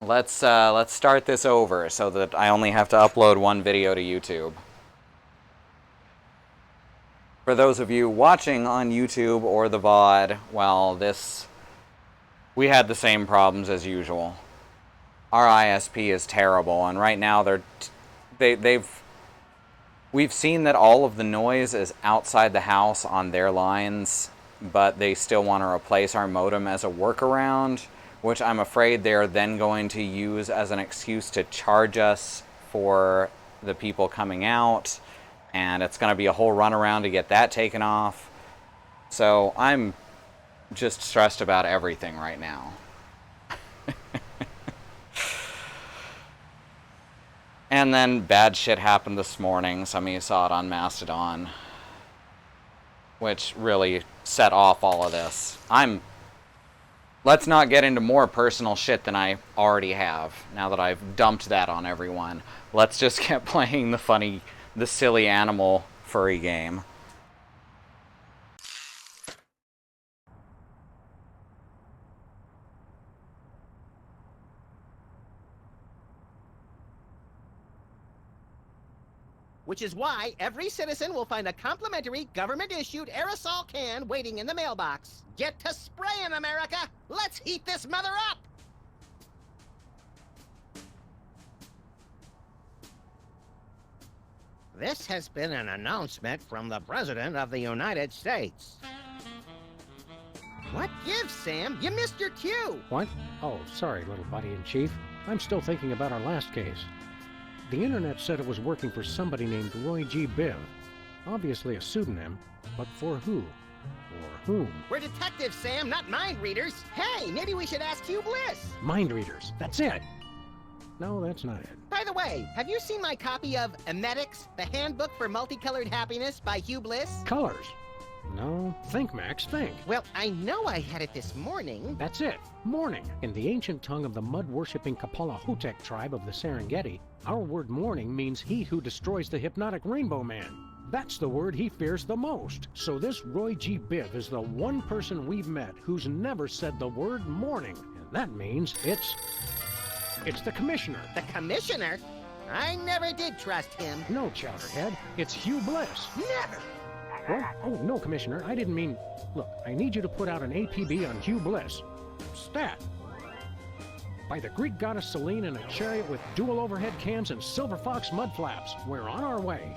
Let's start this over so that I only have to upload one video to YouTube. For those of you watching on YouTube or the VOD, well, we had the same problems as usual. Our ISP is terrible, and right now we've seen that all of the noise is outside the house on their lines, but they still want to replace our modem as a workaround, which I'm afraid they're then going to use as an excuse to charge us for the people coming out, and it's going to be a whole runaround to get that taken off. So I'm just stressed about everything right now. And then bad shit happened this morning. Some of you saw it on Mastodon, which really set off all of this. Let's not get into more personal shit than I already have, now that I've dumped that on everyone. Let's just get playing the silly animal furry game. Which is why every citizen will find a complimentary government-issued aerosol can waiting in the mailbox. Get to spraying, America! Let's heat this mother up! This has been an announcement from the President of the United States. What gives, Sam? You missed your cue! What? Oh, sorry, little buddy-in-chief. I'm still thinking about our last case. The internet said it was working for somebody named Roy G. Biv. Obviously a pseudonym, but for who? Or whom? We're detectives, Sam, not mind readers. Hey, maybe we should ask Hugh Bliss. Mind readers, that's it! No, that's not it. By the way, have you seen my copy of Emetics, the Handbook for Multicolored Happiness by Hugh Bliss? Colors? No. Think, Max, think. Well, I know I had it this morning. That's it. Morning. In the ancient tongue of the mud-worshipping Kapalahotep tribe of the Serengeti, our word morning means he who destroys the hypnotic Rainbow Man. That's the word he fears the most. So this Roy G. Biv is the one person we've met who's never said the word morning. And that means it's the Commissioner. The Commissioner? I never did trust him. No, Chowderhead. It's Hugh Bliss. Never! What? Oh, no, Commissioner. I didn't mean... Look, I need you to put out an APB on Hugh Bliss. Stat. By the Greek goddess Selene in a chariot with dual overhead cams and silver fox mud flaps. We're on our way.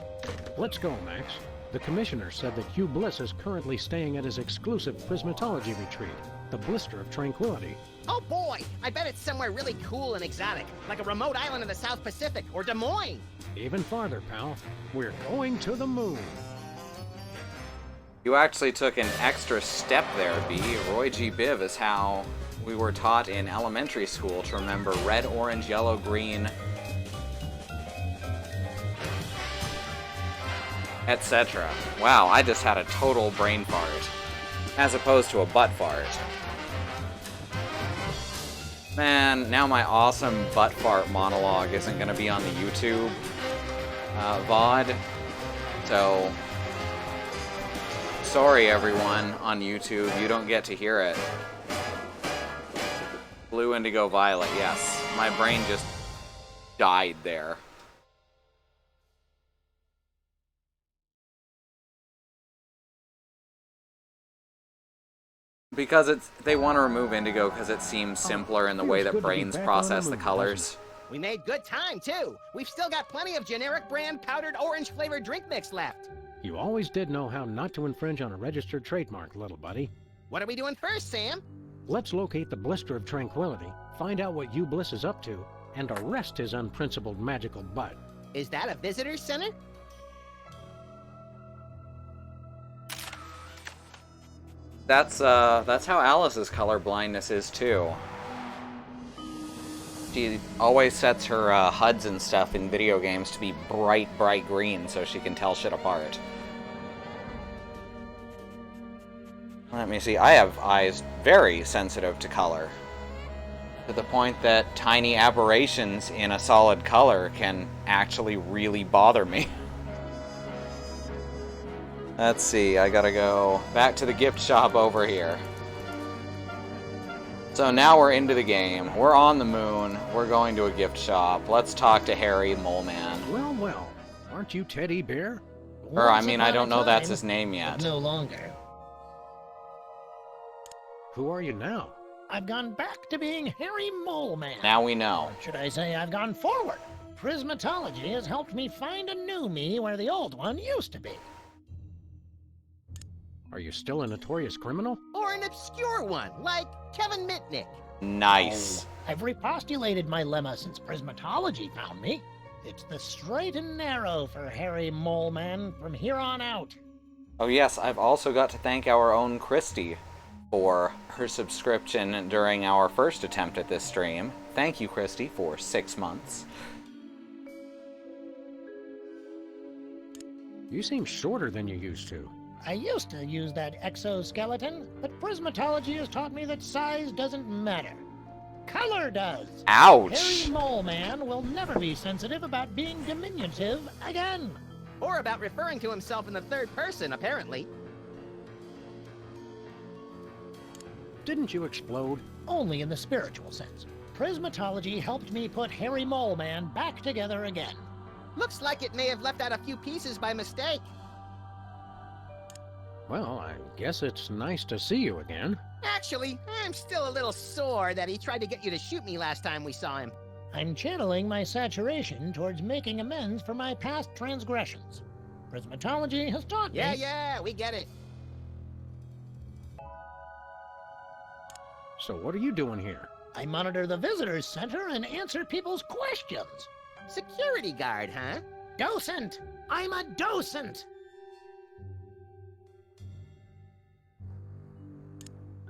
Let's go, Max. The Commissioner said that Hugh Bliss is currently staying at his exclusive prismatology retreat, the Blister of Tranquility. Oh boy! I bet it's somewhere really cool and exotic, like a remote island in the South Pacific, or Des Moines! Even farther, pal. We're going to the moon. You actually took an extra step there, B. Roy G. Biv is how we were taught in elementary school to remember red, orange, yellow, green, etc. Wow, I just had a total brain fart, as opposed to a butt fart. Man, now my awesome butt fart monologue isn't going to be on the YouTube VOD, so sorry everyone on YouTube, you don't get to hear it. Blue, indigo, violet, yes. My brain just died there. Because they want to remove indigo because it seems simpler in the way that brains process the colors. We made good time, too. We've still got plenty of generic brand powdered orange-flavored drink mix left. You always did know how not to infringe on a registered trademark, little buddy. What are we doing first, Sam? Let's locate the Blister of Tranquility, find out what Hugh Bliss is up to, and arrest his unprincipled magical butt. Is that a visitor center? That's how Alice's color blindness is too. She always sets her HUDs and stuff in video games to be bright, bright green so she can tell shit apart. Let me see, I have eyes very sensitive to color. To the point that tiny aberrations in a solid color can actually really bother me. Let's see, I gotta go back to the gift shop over here. So now we're into the game. We're on the moon. We're going to a gift shop. Let's talk to Harry Moleman. Well, well. Aren't you Teddy Bear? Or, I mean, I don't know that's his name But yet. no longer. Who are you now? I've gone back to being Harry Moleman. Now we know. Or should I say I've gone forward? Prismatology has helped me find a new me where the old one used to be. Are you still a notorious criminal? Or an obscure one, like Kevin Mitnick. Nice. I've repostulated my lemma since Prismatology found me. It's the straight and narrow for Harry Moleman from here on out. Oh yes, I've also got to thank our own Christy for her subscription during our first attempt at this stream. Thank you, Christy, for 6 months. You seem shorter than you used to. I used to use that exoskeleton, but Prismatology has taught me that size doesn't matter. Color does. Ouch! Harry Moleman will never be sensitive about being diminutive again. Or about referring to himself in the third person, apparently. Didn't you explode? Only in the spiritual sense. Prismatology helped me put Harry Moleman back together again. Looks like it may have left out a few pieces by mistake. Well, I guess it's nice to see you again. Actually, I'm still a little sore that he tried to get you to shoot me last time we saw him. I'm channeling my saturation towards making amends for my past transgressions. Prismatology has taught me. Yeah, we get it. So what are you doing here? I monitor the visitors center and answer people's questions. Security guard, huh? Docent! I'm a docent!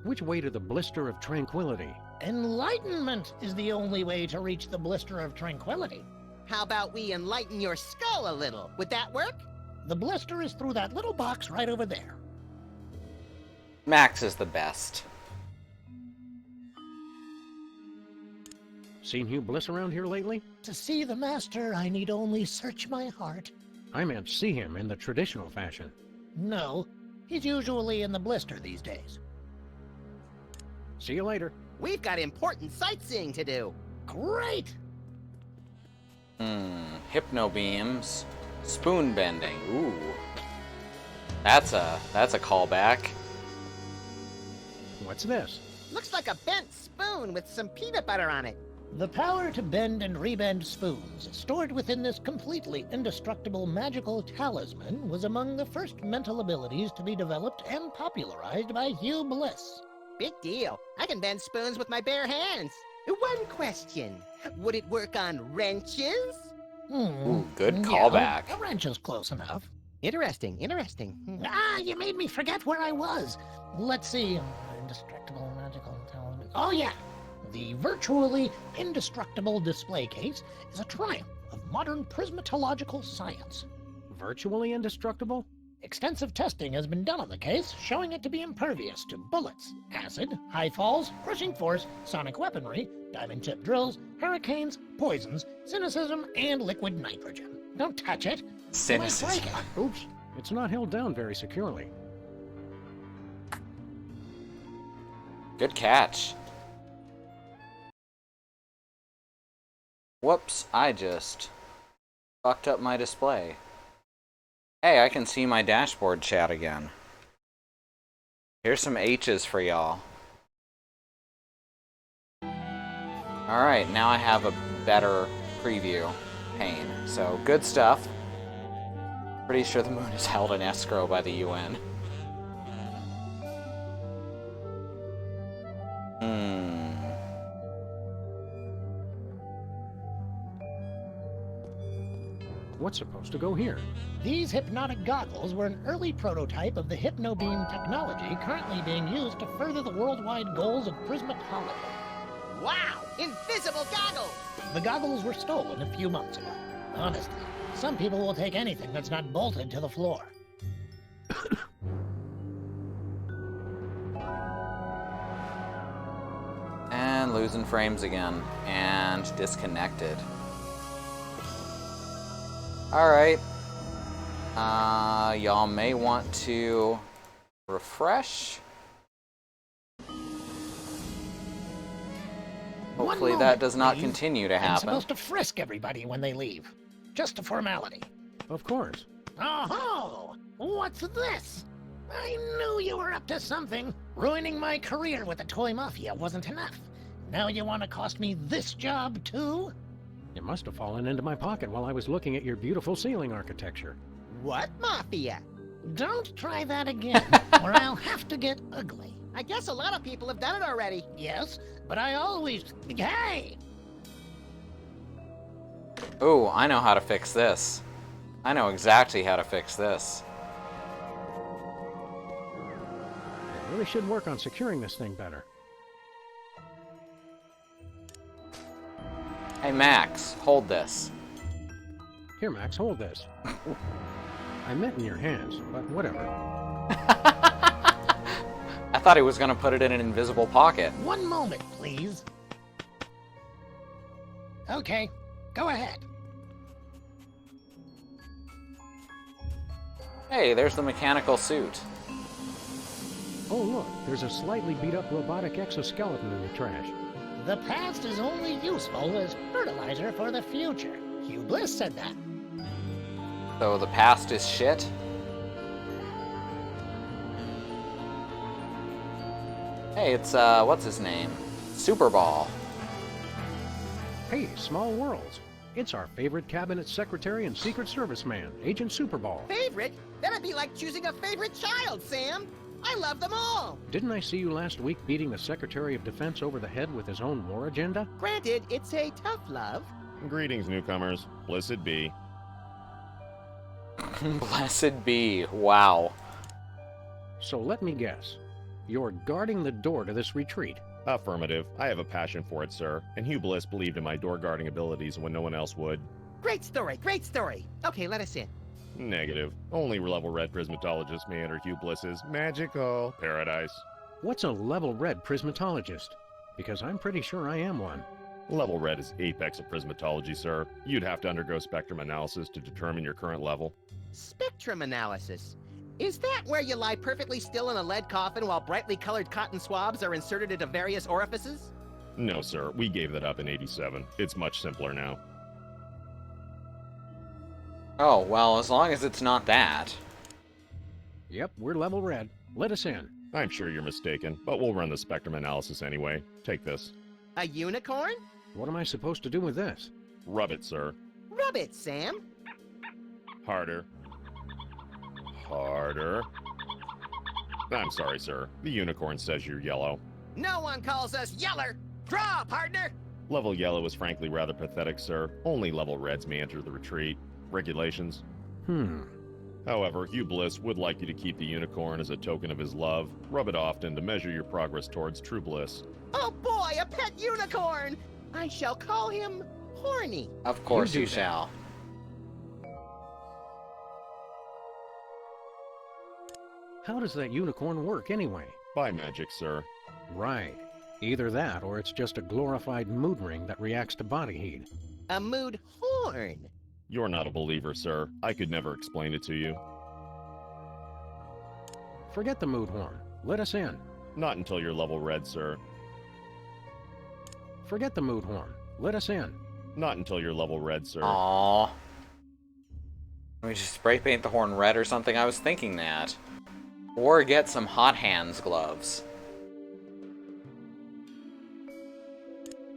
Which way to the Blister of Tranquility? Enlightenment is the only way to reach the Blister of Tranquility. How about we enlighten your skull a little? Would that work? The blister is through that little box right over there. Max is the best. Seen Hugh Bliss around here lately? To see the master, I need only search my heart. I meant see him in the traditional fashion. No, he's usually in the blister these days. See you later. We've got important sightseeing to do. Great! Hypno beams. Spoon bending. Ooh. That's a callback. What's this? Looks like a bent spoon with some peanut butter on it. The power to bend and rebend spoons, stored within this completely indestructible magical talisman, was among the first mental abilities to be developed and popularized by Hugh Bliss. Big deal. I can bend spoons with my bare hands. One question. Would it work on wrenches? Ooh, good Yeah, callback. a wrench is close enough. Interesting. Ah, you made me forget where I was. Let's see. Indestructible magical talisman. Oh, yeah. The virtually indestructible display case is a triumph of modern prismatological science. Virtually indestructible? Extensive testing has been done on the case, showing it to be impervious to bullets, acid, high falls, crushing force, sonic weaponry, diamond-tipped drills, hurricanes, poisons, cynicism, and liquid nitrogen. Don't touch it. You might Cynicism. break it. Oops. It's not held down very securely. Good catch. Whoops, I just fucked up my display. Hey, I can see my dashboard chat again. Here's some H's for y'all. Alright, now I have a better preview pane. So, good stuff. Pretty sure the moon is held in escrow by the UN. What's supposed to go here? These hypnotic goggles were an early prototype of the hypnobeam technology currently being used to further the worldwide goals of prismatology. Wow! Invisible goggles! The goggles were stolen a few months ago. Honestly, some people will take anything that's not bolted to the floor. And losing frames again. And disconnected. Alright. Y'all may want to refresh. Hopefully One that moment, does not please. continue to I'm happen. supposed to frisk everybody when they leave. Just a formality. Of course. Oh, what's this? I knew you were up to something. Ruining my career with the toy mafia wasn't enough. Now you want to cost me this job too? It must have fallen into my pocket while I was looking at your beautiful ceiling architecture. What mafia? Don't try that again, or I'll have to get ugly. I guess a lot of people have done it already. Yes, but I always... Hey! Ooh, I know how to fix this. I know exactly how to fix this. I really should work on securing this thing better. Hey, Max, hold this. Here, Max, hold this. I meant in your hands, but whatever. I thought he was going to put it in an invisible pocket. One moment, please. Okay, go ahead. Hey, there's the mechanical suit. Oh, look, there's a slightly beat-up robotic exoskeleton in the trash. The past is only useful as fertilizer for the future. Hugh Bliss said that. So the past is shit? Hey, it's, what's his name? Superball. Hey, Small Worlds. It's our favorite cabinet secretary and Secret Service man, Agent Superball. Favorite? That'd be like choosing a favorite child, Sam. I love them all. Didn't I see you last week beating the Secretary of Defense over the head with his own war agenda? Granted, it's a tough love. Greetings, newcomers. Blessed be. Blessed be. Wow. So let me guess. You're guarding the door to this retreat. Affirmative. I have a passion for it, sir, and Hugh Bliss believed in my door guarding abilities when no one else would. Great story, great story. Okay, let us in. Negative. Only level red prismatologists may enter Hugh Bliss's magical paradise. What's a level red prismatologist? Because I'm pretty sure I am one. Level red is apex of prismatology, sir. You'd have to undergo spectrum analysis to determine your current level. Spectrum analysis. Is that where you lie perfectly still in a lead coffin while brightly colored cotton swabs are inserted into various orifices? No, sir. We gave that up in 87. It's much simpler now. Oh, well, as long as it's not that. Yep, we're level red. Let us in. I'm sure you're mistaken, but we'll run the spectrum analysis anyway. Take this. A unicorn? What am I supposed to do with this? Rub it, sir. Rub it, Sam. Harder. Harder. I'm sorry, sir. The unicorn says you're yellow. No one calls us yeller. Draw, partner. Level yellow is frankly rather pathetic, sir. Only level reds may enter the retreat. Regulations. However, Hugh Bliss would like you to keep the unicorn as a token of his love. Rub it often to measure your progress towards true bliss. Oh boy, a pet unicorn. I shall call him Horny. Of course do you that. shall. How does that unicorn work anyway? By magic, sir. Right. Either that or it's just a glorified mood ring that reacts to body heat. A mood horn. You're not a believer, sir. I could never explain it to you. Forget the mood horn. Let us in. Not until you're level red, sir. Forget the mood horn. Let us in. Not until you're level red, sir. Aww. Can we just spray paint the horn red or something? I was thinking that. Or get some hot hands gloves.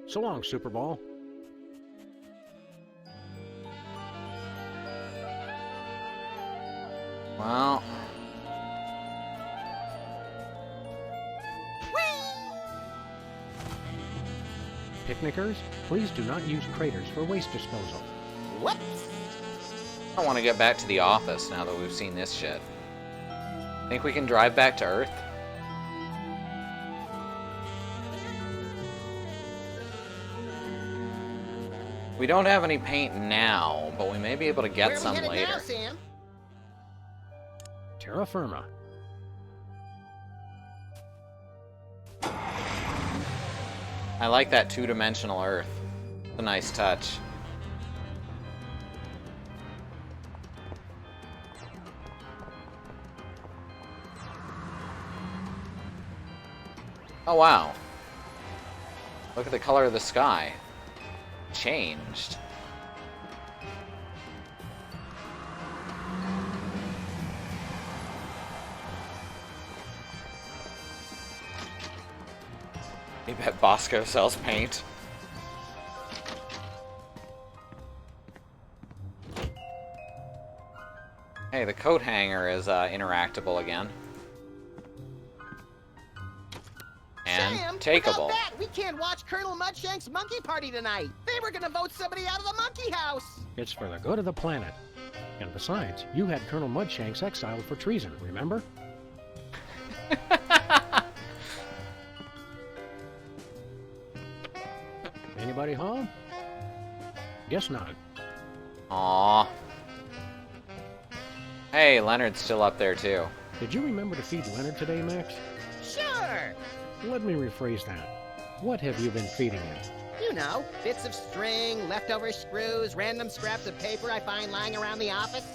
So long, Superball. Well, Picnickers, please do not use craters for waste disposal. Whoops. I want to get back to the office now that we've seen this shit. Think we can drive back to Earth? We don't have any paint now, but we may be able to get Where are some we headed later. now, Sam? Terra Firma. I like that two-dimensional Earth. It's a nice touch. Oh wow. Look at the color of the sky. Changed. You bet Bosco sells paint. Hey, the coat hanger is interactable again. And Sam, takeable. without that, we can't watch Colonel Mudshank's monkey party tonight. They were gonna vote somebody out of the monkey house. It's for the good of the planet. And besides, you had Colonel Mudshanks exiled for treason, remember? Anybody home? Guess not. Aww. Hey, Leonard's still up there too. Did you remember to feed Leonard today, Max? Sure. Let me rephrase that. What have you been feeding him? You know, bits of string, leftover screws, random scraps of paper I find lying around the office.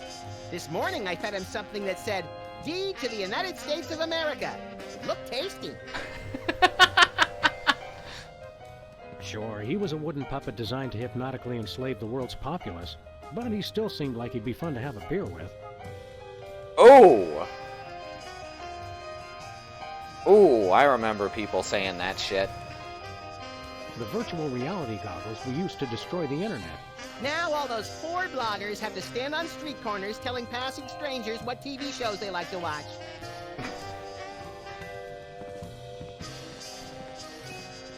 This morning I fed him something that said, D to the United States of America. Looked tasty. Sure, he was a wooden puppet designed to hypnotically enslave the world's populace, but he still seemed like he'd be fun to have a beer with. Oh! Ooh, I remember people saying that shit. The virtual reality goggles we used to destroy the internet. Now all those Ford bloggers have to stand on street corners telling passing strangers what TV shows they like to watch.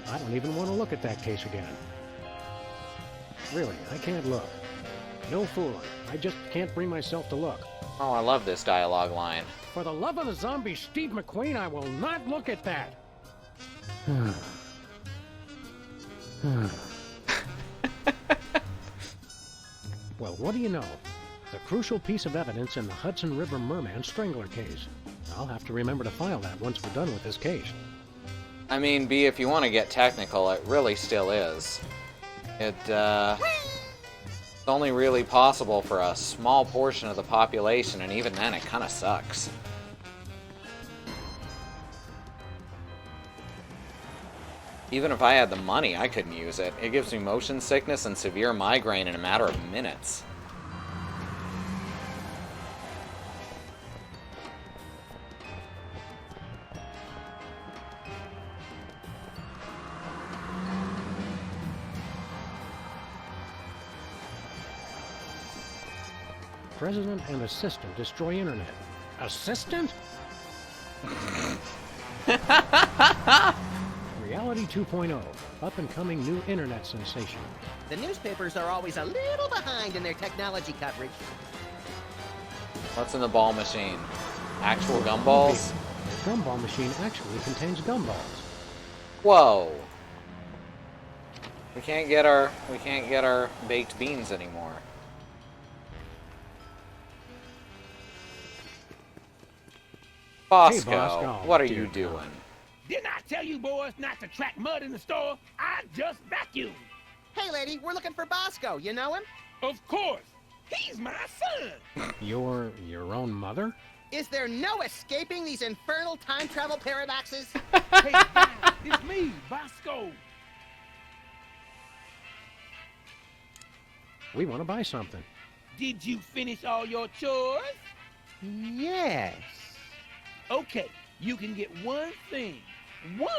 I don't even want to look at that case again. Really, I can't look. No fooling. I just can't bring myself to look. Oh, I love this dialogue line. For the love of the zombie Steve McQueen, I will not look at that. Well, what do you know? The crucial piece of evidence in the Hudson River Merman Strangler case. I'll have to remember to file that once we're done with this case. I mean, B, if you want to get technical, it really still is. It's only really possible for a small portion of the population, and even then, it kind of sucks. Even if I had the money, I couldn't use it. It gives me motion sickness and severe migraine in a matter of minutes. President and assistant destroy internet. Assistant? Reality 2.0, up-and-coming new internet sensation. The newspapers are always a little behind in their technology coverage. What's in the ball machine? Actual gumballs? The gumball machine actually contains gumballs. Whoa. We can't get our baked beans anymore. Bosco, Bosco, what are dear you doing? Didn't I tell you boys not to track mud in the store? I just vacuumed. Hey, lady, we're looking for Bosco. You know him? Of course. He's my son. Your own mother? Is there no escaping these infernal time travel paradoxes? Hey, guys, it's me, Bosco. We want to buy something. Did you finish all your chores? Yes. Okay, you can get one thing. One.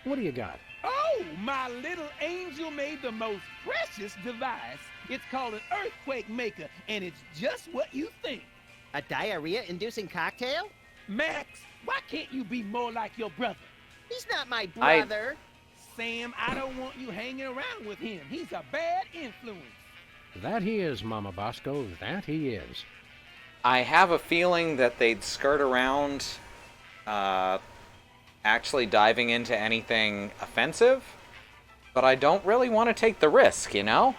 What do you got? Oh, my little angel made the most precious device. It's called an earthquake maker, and it's just what you think. A diarrhea-inducing cocktail? Max, why can't you be more like your brother? He's not my brother. Sam, I don't want you hanging around with him. He's a bad influence. That he is, Mama Bosco, that he is. I have a feeling that they'd skirt around actually diving into anything offensive, but I don't really want to take the risk, you know?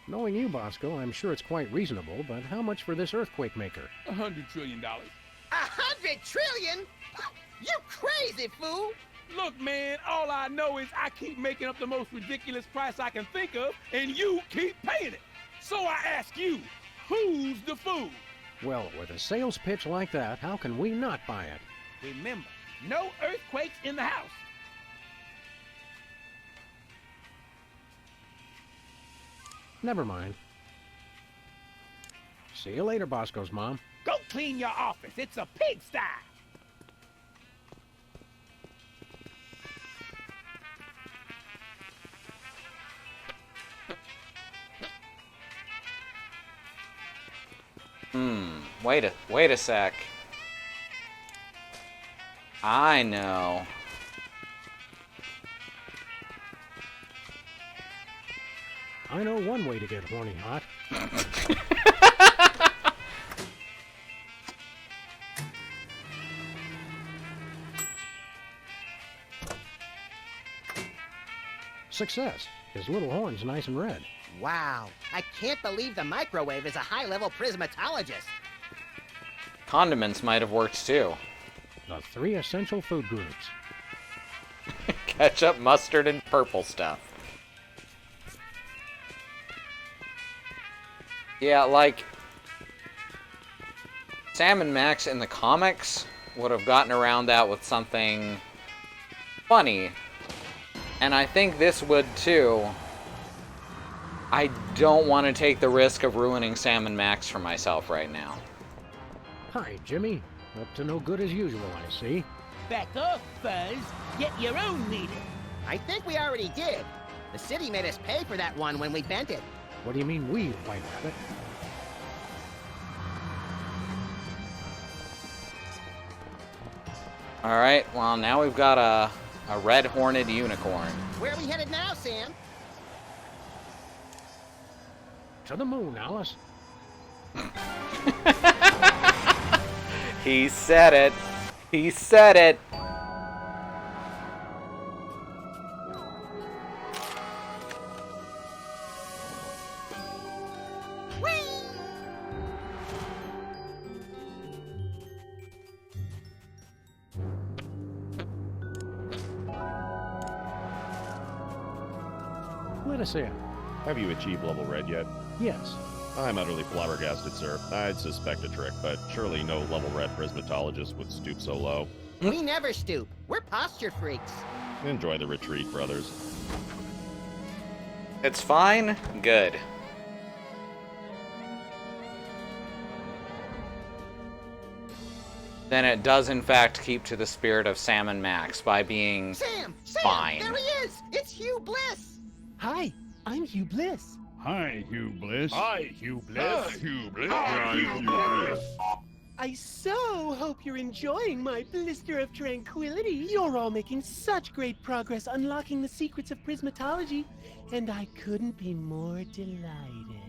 Knowing you, Bosco, I'm sure it's quite reasonable, but how much for this earthquake maker? $100 trillion. 100 trillion? You crazy fool! Look, man, all I know is I keep making up the most ridiculous price I can think of, and you keep paying it. So I ask you, Who's the fool? Well, with a sales pitch like that, how can we not buy it? Remember, no earthquakes in the house. Never mind. See you later, Bosco's mom. Go clean your office. It's a pigsty. Wait a sec. I know. I know one way to get horny hot. Success. His little horn's nice and red. Wow, I can't believe the microwave is a high-level prismatologist. Condiments might have worked too. The 3 essential food groups. Ketchup, mustard, and purple stuff. Yeah, like, Sam and Max in the comics would have gotten around that with something funny. And I think this would too. I don't want to take the risk of ruining Sam and Max for myself right now. Hi, Jimmy. Up to no good as usual, I see. Back off, Fuzz. Get your own meter. I think we already did. The city made us pay for that one when we bent it. What do you mean we, White Rabbit? Alright, well now we've got a red horned unicorn. Where are we headed now, Sam? To the moon, Alice. He said it. He said it. Let us in. Have you achieved level red yet? Yes. I'm utterly flabbergasted, sir. I'd suspect a trick, but surely no level red prismatologist would stoop so low. We never stoop. We're posture freaks. Enjoy the retreat, brothers. It's fine. Good. Then it does in fact keep to the spirit of Sam and Max by being Sam! fine. There he is! It's Hugh Bliss! Hi, I'm Hugh Bliss. Hi, Hugh Bliss. Hi, Hugh Bliss. Hugh Bliss. Hi, Hugh Bliss. I so hope you're enjoying my blister of tranquility. You're all making such great progress unlocking the secrets of prismatology, and I couldn't be more delighted.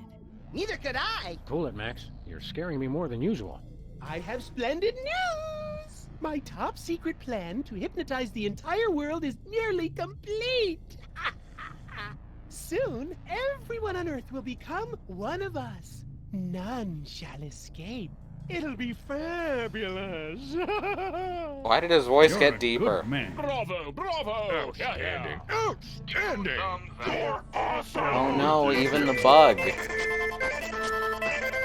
Neither could I! Cool it, Max. You're scaring me more than usual. I have splendid news! My top secret plan to hypnotize the entire world is nearly complete! Soon, everyone on Earth will become one of us. None shall escape. It'll be fabulous! Why did his voice You're get a deeper? Good man. Bravo, bravo. Outstanding. Outstanding. You're awesome. Oh no, even the bug.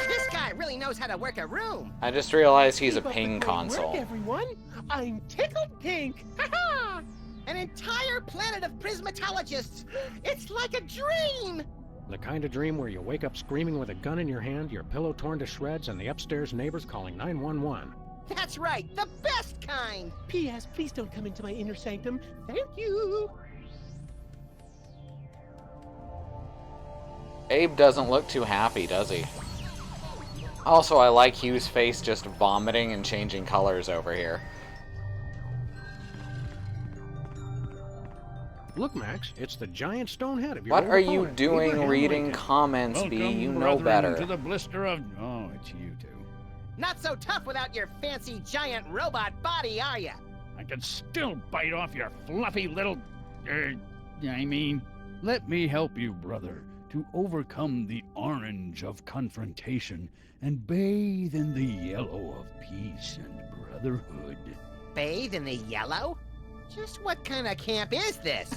This guy really knows how to work a room! I just realized he's a Keep up the ping great console. Work, everyone! I'm tickled pink! Ha-ha! An entire planet of prismatologists! It's like a dream! The kind of dream where you wake up screaming with a gun in your hand, your pillow torn to shreds, and the upstairs neighbors calling 911. That's right, the best kind! P.S. Please don't come into my inner sanctum. Thank you! Abe doesn't look too happy, does he? Also, I like Hugh's face just vomiting and changing colors over here. Look, Max, it's the giant stone head of your What old are you opponent, doing Abraham reading Lincoln. comments, B? Welcome, You know brethren, better. to the blister of... Oh, it's you two. Not so tough without your fancy giant robot body, are ya? I can still bite off your fluffy little... let me help you, brother, to overcome the orange of confrontation and bathe in the yellow of peace and brotherhood. Bathe in the yellow? Just what kind of camp is this?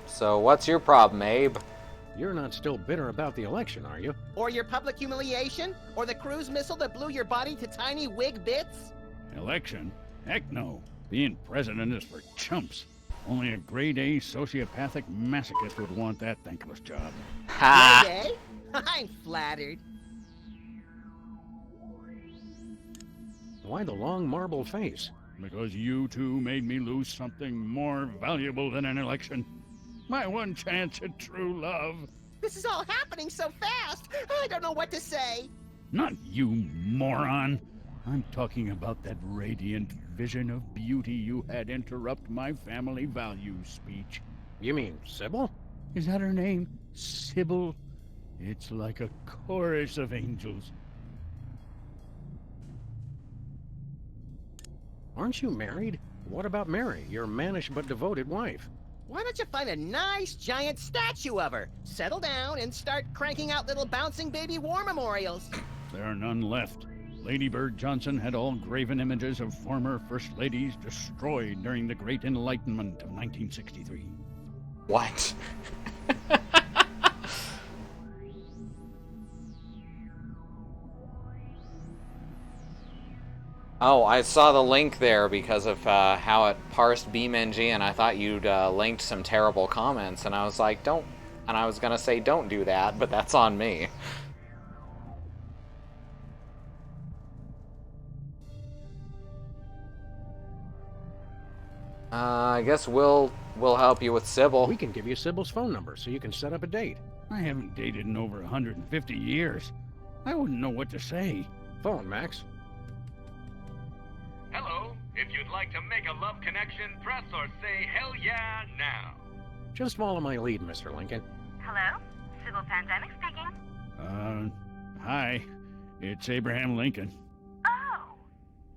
So what's your problem, Abe? You're not still bitter about the election, are you? Or your public humiliation? Or the cruise missile that blew your body to tiny wig bits? Election? Heck no. Being president is for chumps. Only a grade-A sociopathic masochist would want that thankless job. Ha! Grade A? I'm flattered. Why the long marble face? Because you two made me lose something more valuable than an election. My one chance at true love. This is all happening so fast. I don't know what to say. Not you, moron. I'm talking about that radiant vision of beauty you had interrupt my family values speech. You mean Sybil? Is that her name? Sybil? It's like a chorus of angels. Aren't you married? What about Mary, your mannish but devoted wife? Why don't you find a nice giant statue of her? Settle down and start cranking out little bouncing baby war memorials. There are none left. Lady Bird Johnson had all graven images of former First Ladies destroyed during the Great Enlightenment of 1963. What? Oh, I saw the link there because of how it parsed BeamNG, and I thought you'd linked some terrible comments, and I was like, don't, and I was gonna say don't do that, but that's on me. I guess we'll help you with Sybil. We can give you Sybil's phone number so you can set up a date. I haven't dated in over 150 years. I wouldn't know what to say. Phone, Max. Hello. If you'd like to make a love connection, press or say hell yeah now. Just follow my lead, Mr. Lincoln. Hello? Sybil Pandemic speaking. Hi. It's Abraham Lincoln. Oh,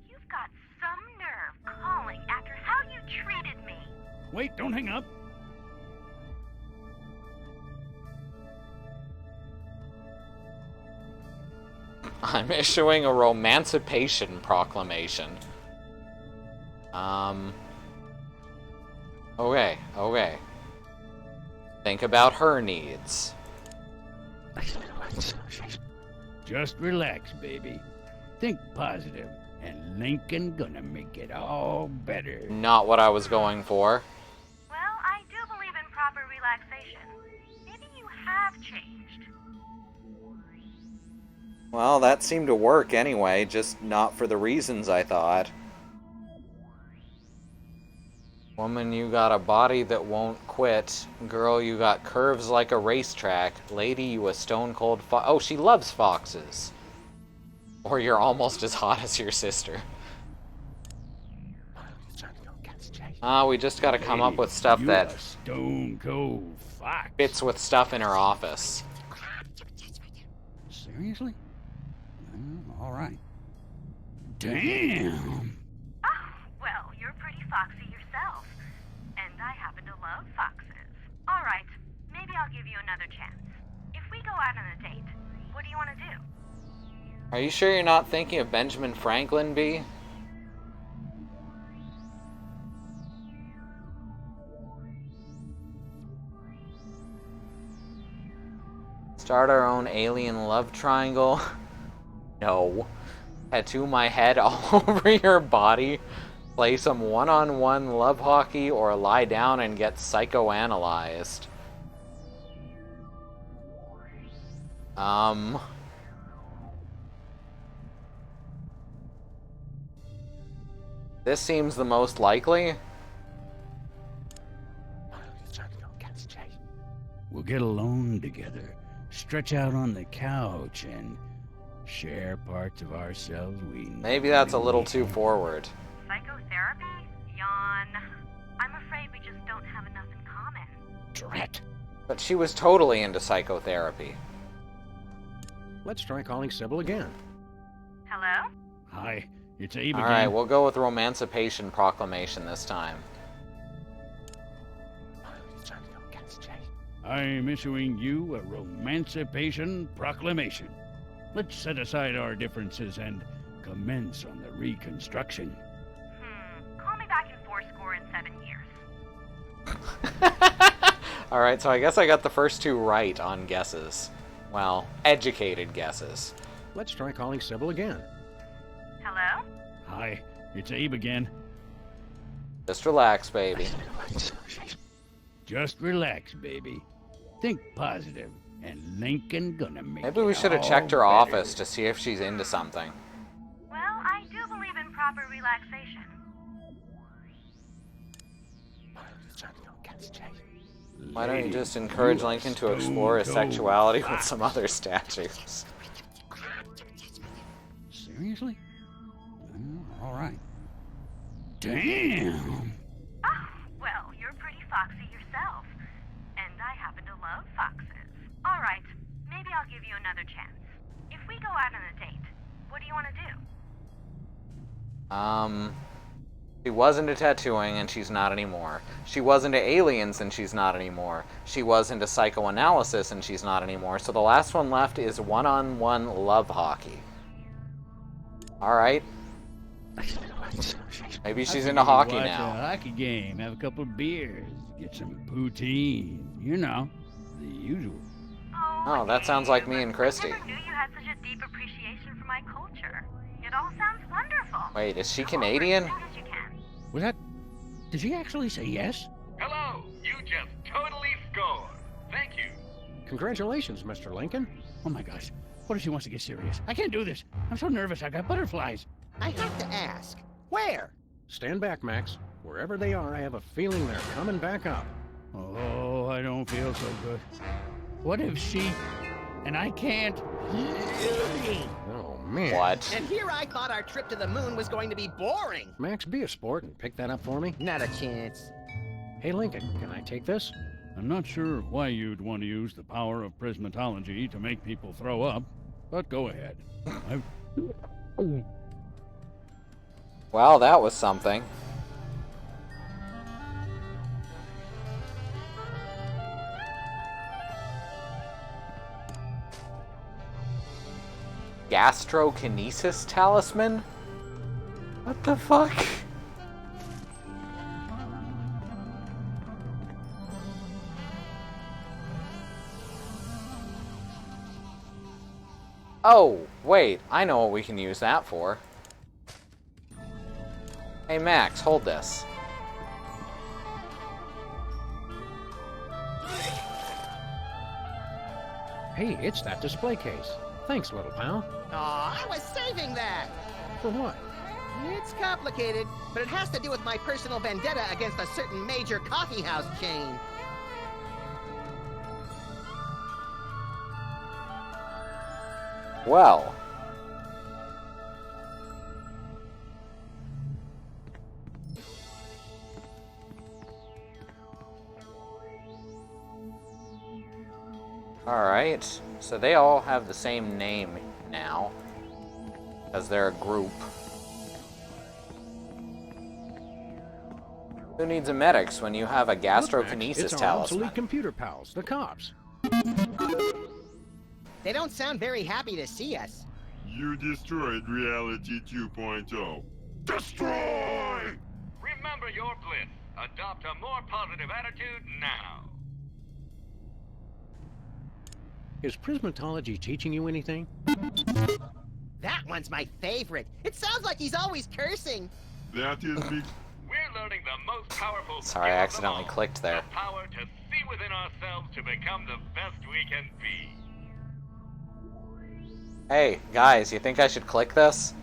you've got some nerve calling after how you treated me. Wait, don't hang up. I'm issuing a Romancipation Proclamation. Okay. Think about her needs. Just relax, baby. Think positive, and Lincoln gonna make it all better. Not what I was going for. Well, I do believe in proper relaxation. Maybe you have changed. Well, that seemed to work anyway, just not for the reasons I thought. Woman, you got a body that won't quit. Girl, you got curves like a racetrack. Lady, you a stone-cold oh, she loves foxes. Or you're almost as hot as your sister. We just gotta come up with stuff You that a stone cold fox. fits with stuff in her office. Seriously? All right. Damn. Oh, well, you're pretty foxy yourself. And I happen to love foxes. All right, maybe I'll give you another chance. If we go out on a date, what do you want to do? Are you sure you're not thinking of Benjamin Franklin, B? Start our own alien love triangle? No. Tattoo my head all over your body? Play some one-on-one love hockey, or lie down and get psychoanalyzed? This seems the most likely. We'll get alone together, stretch out on the couch, and share parts of ourselves we Maybe that's a little too forward. Psychotherapy? Yawn. I'm afraid we just don't have enough in common. Drat. But she was totally into psychotherapy. Let's try calling Sybil again. Hello? Hi, it's Abe again. Alright, we'll go with Romancipation Proclamation this time. I'm issuing you a Romancipation Proclamation. Let's set aside our differences and commence on the reconstruction. Call me back in 7 years. Alright, so I guess I got the first two right on guesses. Well, educated guesses. Let's try calling Sybil again. Hello? Hi, it's Abe again. Just relax, baby. Just relax, baby. Think positive, and Lincoln gonna make Maybe we it should have all checked her better. office to see if she's into something. Well, I do believe in proper relaxation. Why don't you just encourage Lincoln to explore his sexuality with some other statues? Seriously? All right. Damn! Oh, well, you're pretty foxy yourself. And I happen to love foxes. All right, maybe I'll give you another chance. If we go out on a date, what do you want to do? She was into tattooing and she's not anymore. She was into aliens and she's not anymore. She was into psychoanalysis and she's not anymore. So the last one left is one-on-one love hockey. Alright. Maybe she's into hockey Watch now. a hockey game, have a couple of beers, get some poutine. You know, the usual. Oh, that sounds like me and Christy. I never knew you had such a deep appreciation for my culture. It all sounds wonderful. Wait, is she Canadian? As soon as you can. Was that... Did she actually say yes? Hello, you just totally scored. Thank you. Congratulations, Mr. Lincoln. Oh my gosh. What if she wants to get serious? I can't do this. I'm so nervous. I got butterflies. I have to ask, where? Stand back, Max. Wherever they are, I have a feeling they're coming back up. Oh, I don't feel so good. What if she... And I can't... Oh, man. What? And here I thought our trip to the moon was going to be boring. Max, be a sport and pick that up for me. Not a chance. Hey, Lincoln, can I take this? I'm not sure why you'd want to use the power of prismatology to make people throw up, but go ahead. Well, that was something. Gastrokinesis talisman? What the fuck? Oh, wait, I know what we can use that for. Hey Max, hold this. Hey, it's that display case. Thanks, little pal. Aw, I was saving that. For what? It's complicated, but it has to do with my personal vendetta against a certain major coffeehouse chain. Well. Alright, so they all have the same name now, as they're a group. Who needs a medics when you have a gastrokinesis It's our talisman? obsolete computer pals, the cops. They don't sound very happy to see us. You destroyed Reality 2.0. Destroy! Remember your bliss. Adopt a more positive attitude now. Is prismatology teaching you anything? That one's my favorite. It sounds like he's always cursing. That is big. We're learning the most powerful Sorry, I skill of accidentally them all. clicked there. The power to see within ourselves to become the best we can be. Hey, guys, you think I should click this?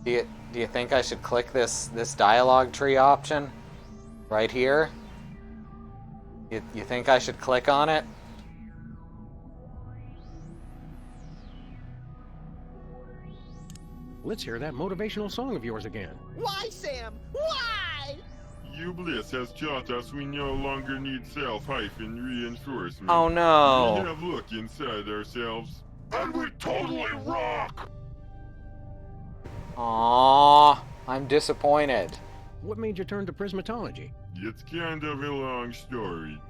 Do you think I should click this dialogue tree option? Right here? You think I should click on it? Let's hear that motivational song of yours again. Why, Sam? Why? Ubliss has taught us we no longer need self-reinforcement. Oh no. We have looked inside ourselves. And we totally rock! Aww, I'm disappointed. What made you turn to prismatology? It's kind of a long story.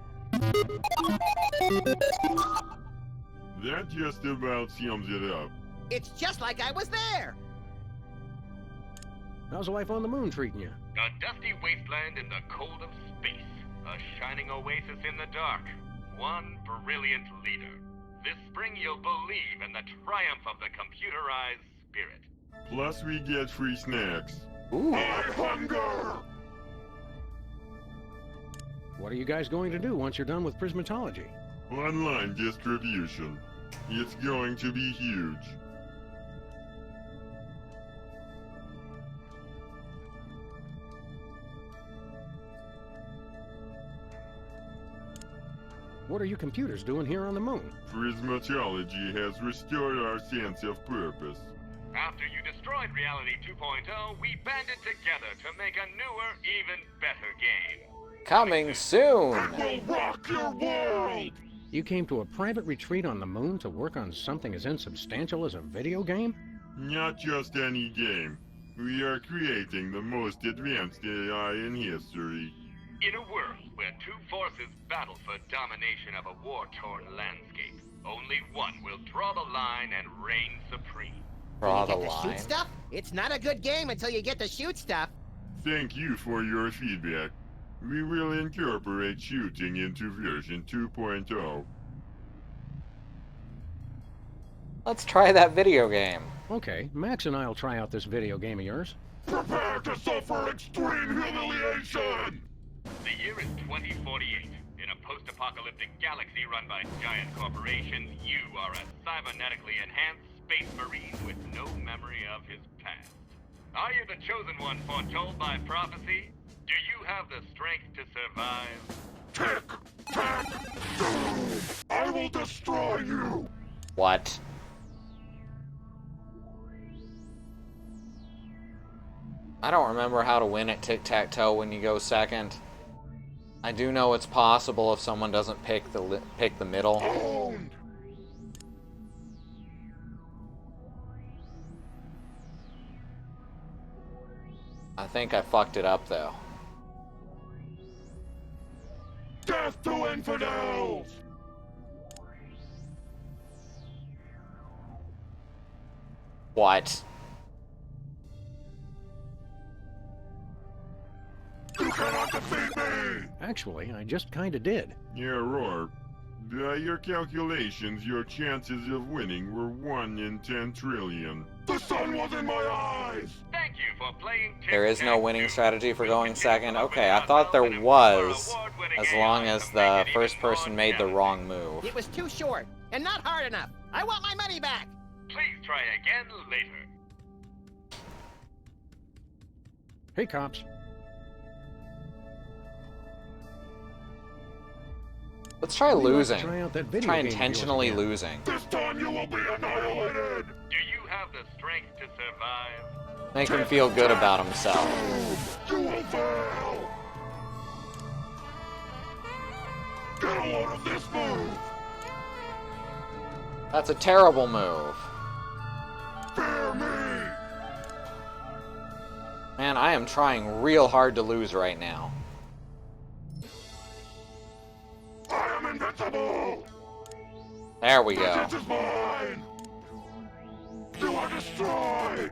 That just about sums it up. It's just like I was there. How's life on the moon treating you? A dusty wasteland in the cold of space. A shining oasis in the dark. One brilliant leader. This spring you'll believe in the triumph of the computerized spirit. Plus we get free snacks. Ooh. I hunger! What are you guys going to do once you're done with Prismatology? Online distribution. It's going to be huge. What are you computers doing here on the moon? Prismatology has restored our sense of purpose. After you destroyed Reality 2.0, we banded together to make a newer, even better game. Coming soon! It will rock your world! You came to a private retreat on the moon to work on something as insubstantial as a video game? Not just any game. We are creating the most advanced AI in history. In a world where two forces battle for domination of a war-torn landscape, only one will draw the line and reign supreme. Draw the Get to shoot line. stuff? It's not a good game until you get to shoot stuff. Thank you for your feedback. We will incorporate shooting into version 2.0. Let's try that video game. Okay, Max and I'll try out this video game of yours. Prepare to suffer extreme humiliation! The year is 2048. In a post-apocalyptic galaxy run by giant corporations, you are a cybernetically enhanced space marine with no memory of his past. Are you the chosen one foretold by prophecy? Do you have the strength to survive? Tick, tack, doom! I will destroy you! What? I don't remember how to win at tic-tac-toe when you go second. I do know it's possible if someone doesn't pick the middle. Owned! I think I fucked it up though. Death to infidels! What? You cannot defeat me! Actually, I just kinda did. Yeah, Roar. By your calculations, your chances of winning were 1 in 10 trillion. The sun was in my eyes! Thank you for playing There is no winning strategy for going second? Okay, I thought there was, as long as the first person made the wrong move. It was too short and not hard enough. I want my money back. Please try again later. Hey, cops. Let's try losing. Try out that video Try game of yours intentionally again. losing. This time you will be annihilated! Do you have the strength to survive? Make him feel good about himself. You will fail! Get a load of this move! That's a terrible move. Fear me! Man, I am trying real hard to lose right now. I am invincible! There we go. Vengeance is mine! You are destroyed!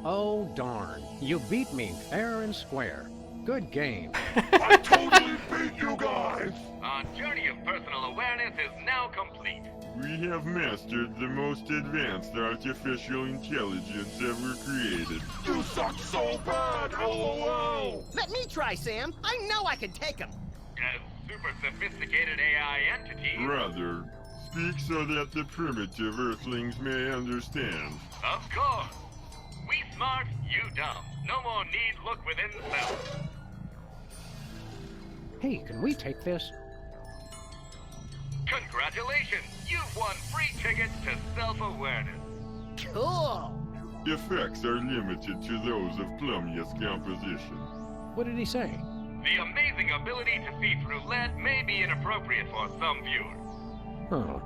Oh, darn. You beat me fair and square. Good game. I totally beat you guys! Our journey of personal awareness is now complete. We have mastered the most advanced artificial intelligence ever created. You suck so bad, LOL! Let me try, Sam. I know I can take him. As super sophisticated AI entities, Brother, speak so that the primitive Earthlings may understand. of course. We smart, you dumb. No more need look within self. Hey, can we take this? Congratulations, you've won free tickets to self-awareness. Cool. Effects are limited to those of Plumius composition. What did he say? The amazing ability to see through lead may be inappropriate for some viewers. Huh.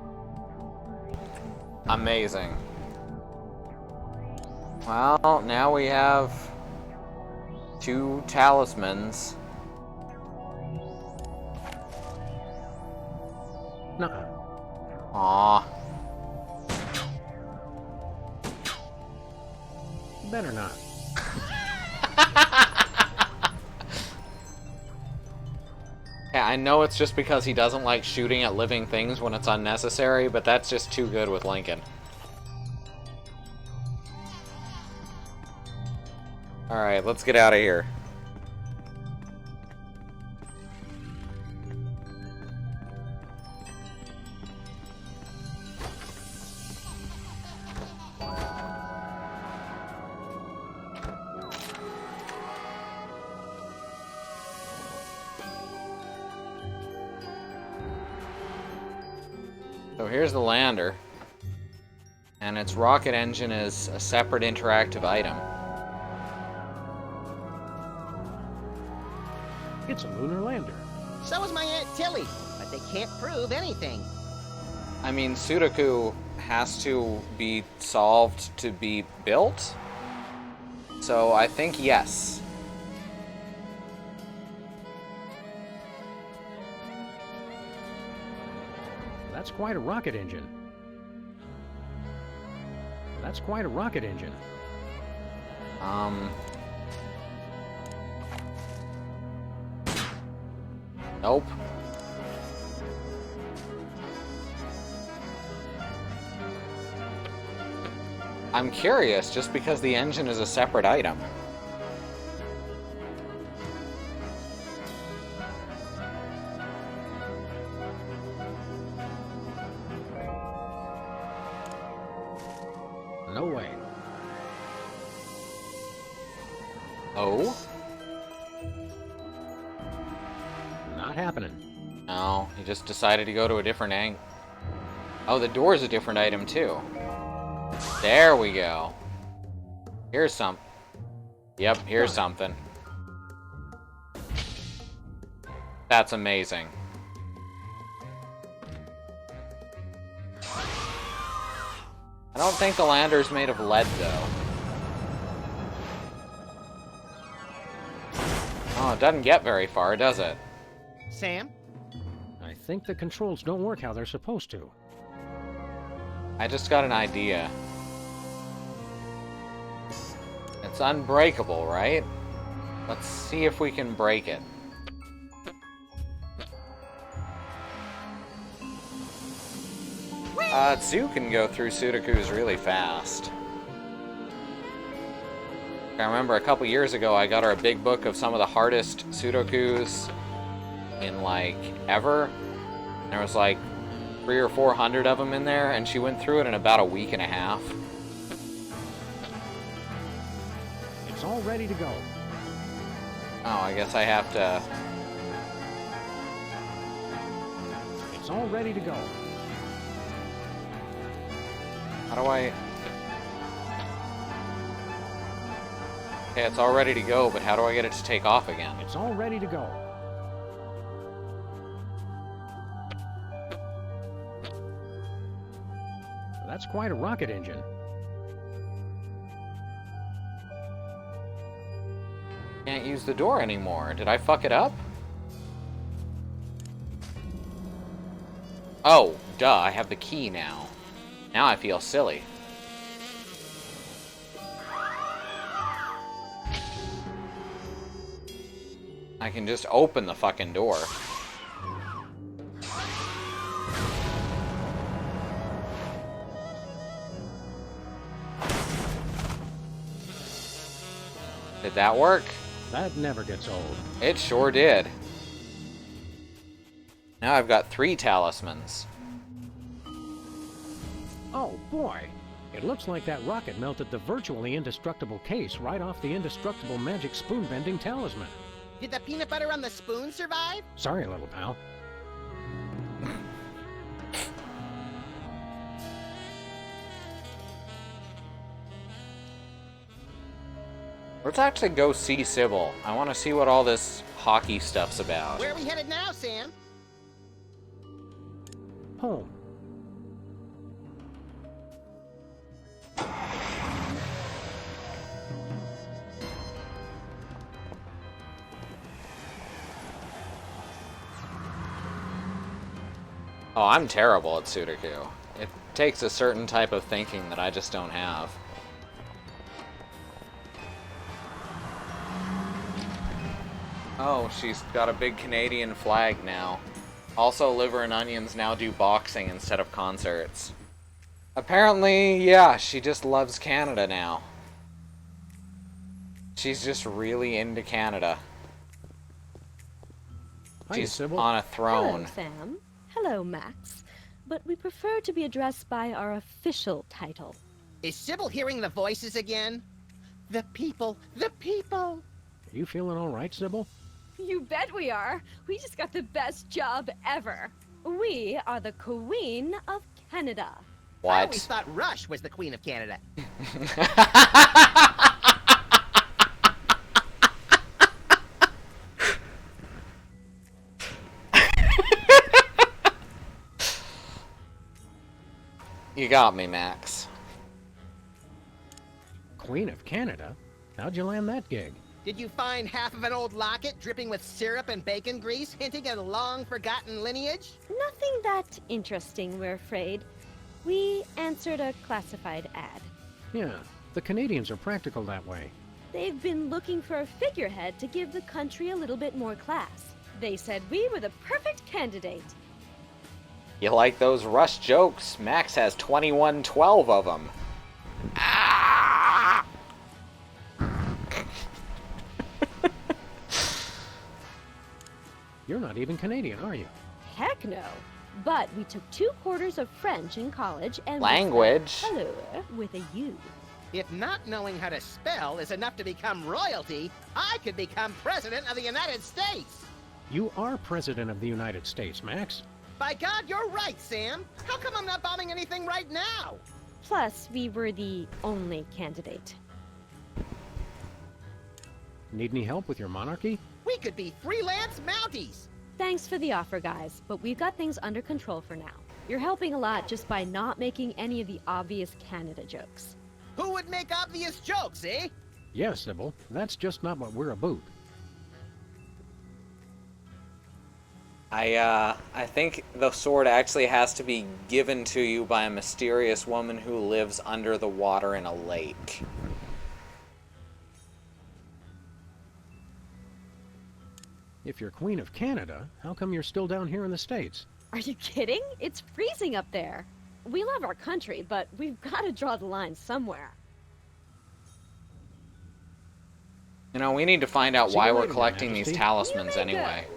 Amazing. Well, now we have 2 talismans. Nuh-uh. Aw. Better not. Yeah, I know it's just because he doesn't like shooting at living things when it's unnecessary, but that's just too good with Lincoln. Alright, let's get out of here. So here's the lander, and its rocket engine is a separate interactive item. It's a lunar lander. So is my Aunt Tilly, but they can't prove anything. I mean, Sudoku has to be solved to be built, so I think yes. That's quite a rocket engine. That's quite a rocket engine. Nope. I'm curious, just because the engine is a separate item. No way. Oh? Not happening. No, he just decided to go to a different angle. Oh, the door is a different item, too. There we go. Here's some. Yep, here's something. That's amazing. I don't think the lander's made of lead, though. Oh, it doesn't get very far, does it? Sam? I think the controls don't work how they're supposed to. I just got an idea. It's unbreakable, right? Let's see if we can break it. Tsu can go through Sudokus really fast. I remember a couple years ago I got her a big book of some of the hardest Sudokus in, like, ever. There was like 300 or 400 of them in there, and she went through it in about a week and a half. It's all ready to go. Oh, I guess I have to... It's all ready to go. How do I... Okay, it's all ready to go, but how do I get it to take off again? It's all ready to go. That's quite a rocket engine. Can't use the door anymore. Did I fuck it up? Oh, duh, I have the key now. Now I feel silly. I can just open the fucking door. Did that work? That never gets old. It sure did. Now I've got 3 talismans. Oh boy! It looks like that rocket melted the virtually indestructible case right off the indestructible magic spoon-bending talisman. Did the peanut butter on the spoon survive? Sorry, little pal. Let's actually go see Sybil. I want to see what all this hockey stuff's about. Where are we headed now, Sam? Home. Oh, I'm terrible at Sudoku. It takes a certain type of thinking that I just don't have. Oh, she's got a big Canadian flag now. Also, Liver and Onions now do boxing instead of concerts. Apparently, yeah, she just loves Canada now. She's just really into Canada. Hi, She's Sybil. on a throne. Hello, Sam. Hello, Max. But we prefer to be addressed by our official title. Is Sybil hearing the voices again? The people, the people! Are you feeling all right, Sybil? You bet we are. We just got the best job ever. We are the Queen of Canada. I always thought Rush was the Queen of Canada. You got me, Max. Queen of Canada? How'd you land that gig? Did you find half of an old locket dripping with syrup and bacon grease, hinting at a long-forgotten lineage? Nothing that interesting, we're afraid. We answered a classified ad. Yeah, the Canadians are practical that way. They've been looking for a figurehead to give the country a little bit more class. They said we were the perfect candidate. You like those Rush jokes? Max has 2112 of them. Ah! You're not even Canadian, are you? Heck no. But we took 2 quarters of French in college and Language. we spelled hello with a U. If not knowing how to spell is enough to become royalty, I could become President of the United States! You are President of the United States, Max. By God, you're right, Sam! How come I'm not bombing anything right now? Plus, we were the only candidate. Need any help with your monarchy? We could be freelance Mounties! Thanks for the offer, guys, but we've got things under control for now. You're helping a lot just by not making any of the obvious Canada jokes. Who would make obvious jokes, eh? Yes, Sybil. That's just not what we're about. I think the sword actually has to be given to you by a mysterious woman who lives under the water in a lake. If you're Queen of Canada, how come you're still down here in the States? Are you kidding? It's freezing up there. We love our country, but we've got to draw the line somewhere. You know, we need to find out See why you we're later, collecting Majesty. these talismans You may go. anyway.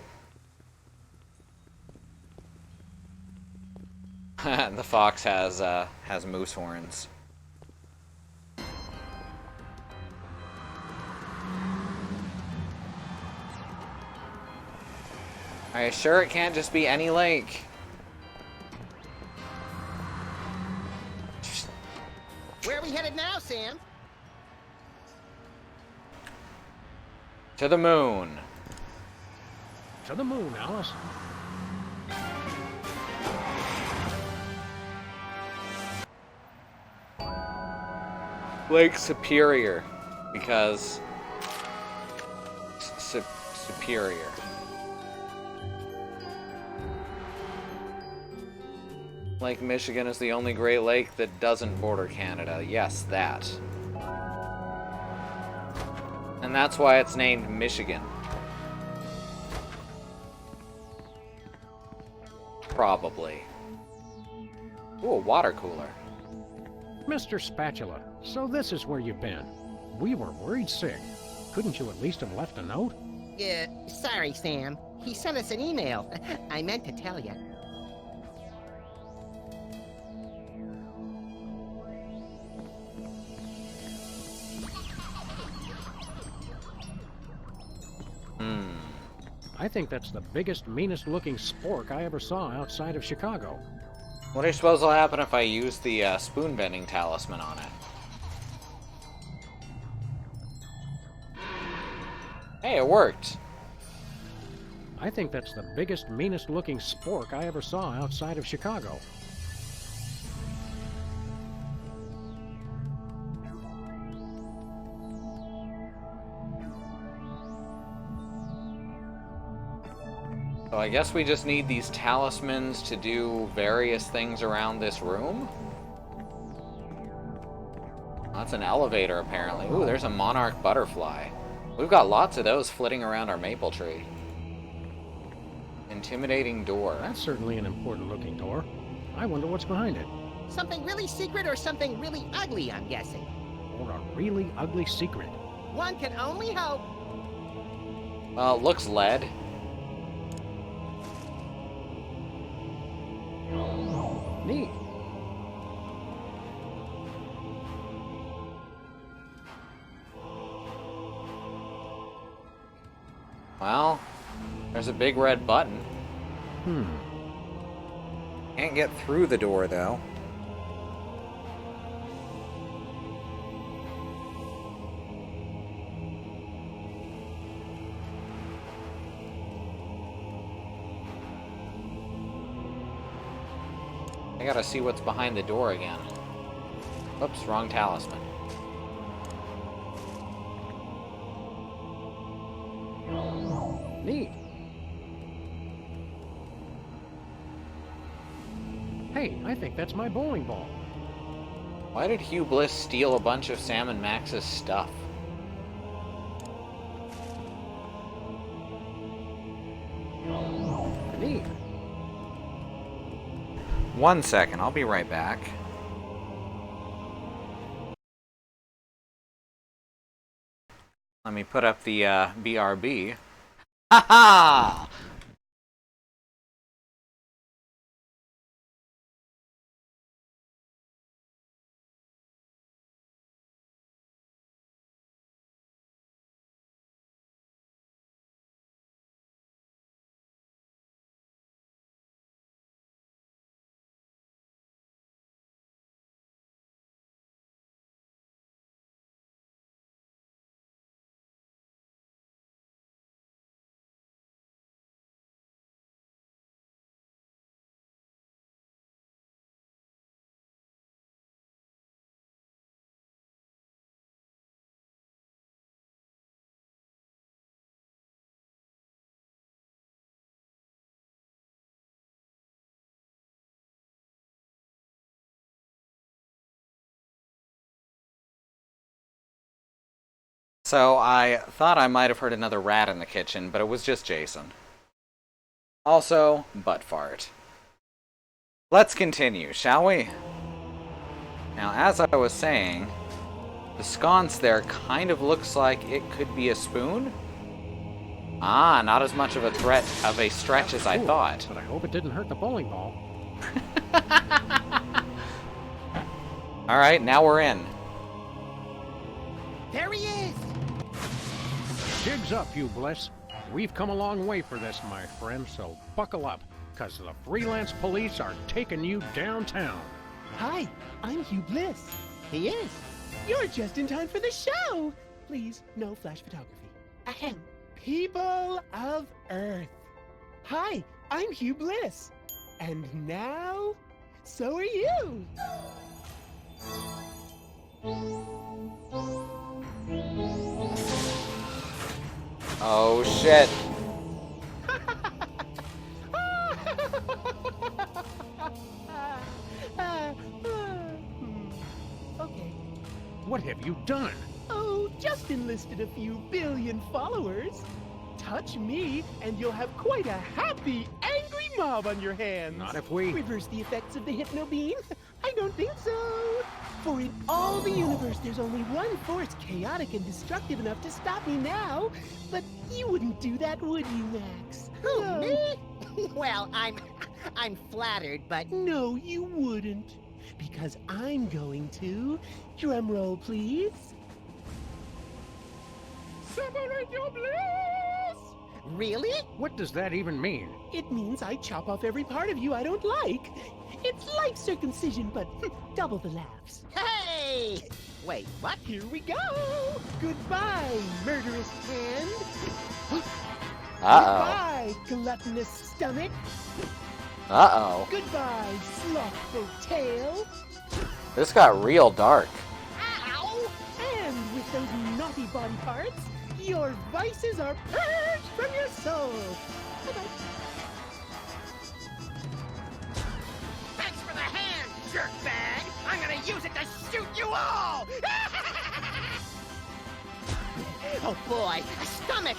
The fox has moose horns. Are you sure it can't just be any lake? Where are we headed now, Sam? To the moon. To the moon, Alice. Lake Superior, because superior. Lake Michigan is the only Great Lake that doesn't border Canada. Yes, that. And that's why it's named Michigan. Probably. Ooh, a water cooler. Mr. Spatula, so this is where you've been. We were worried sick. Couldn't you at least have left a note? Sorry, Sam. He sent us an email. I meant to tell you. I think that's the biggest, meanest looking spork I ever saw outside of Chicago. What do you suppose will happen if I use the spoon bending talisman on it? Hey, it worked. I think that's the biggest, meanest looking spork I ever saw outside of Chicago. So I guess we just need these talismans to do various things around this room? That's an elevator, apparently. Ooh, there's a monarch butterfly. We've got lots of those flitting around our maple tree. Intimidating door. That's certainly an important-looking door. I wonder what's behind it. Something really secret or something really ugly, I'm guessing. Or a really ugly secret. One can only hope. Well, it looks lead. Neat. Well, there's a big red button. Can't get through the door, though. I gotta see what's behind the door again. Oops, wrong talisman. Neat. Hey, I think that's my bowling ball. Why did Hugh Bliss steal a bunch of Sam and Max's stuff? Neat. 1 second, I'll be right back. Let me put up the BRB. Ha ha! So I thought I might have heard another rat in the kitchen, but it was just Jason. Also, butt fart. Let's continue, shall we? Now, as I was saying, the sconce there kind of looks like it could be a spoon. Ah, not as much of a threat of a stretch as I thought. But I hope it didn't hurt the bowling ball. Alright, now we're in. There he is! Jigs up, you Bliss. We've come a long way for this, my friend, so buckle up, because the freelance police are taking you downtown. Hi, I'm Hugh Bliss. He is. You're just in time for the show. Please, no flash photography. Ahem. People of Earth. Hi, I'm Hugh Bliss. And now, so are you. Oh shit. Okay. What have you done? Oh, just enlisted a few billion followers. Touch me, and you'll have quite a happy, angry mob on your hands. Not if we... Reverse the effects of the Hypno Beam? I don't think so. For in all the universe, there's only one force chaotic and destructive enough to stop me now. But you wouldn't do that, would you, Max? Who, No. me? Well, I'm flattered, but... No, you wouldn't. Because I'm going to... Drum roll, please. Separate your bliss! Really? What does that even mean? It means I chop off every part of you I don't like. It's like circumcision, but double the laughs. Hey! Wait, what? Here we go! Goodbye, murderous hand! Uh-oh. Goodbye, gluttonous stomach! Uh-oh. Goodbye, slothful tail! This got real dark. Ow! And with those naughty body parts, your vices are purged from your soul! Bye-bye. Thanks for the hand, jerkbag! I'm gonna use it to shoot you all! Oh boy, a stomach!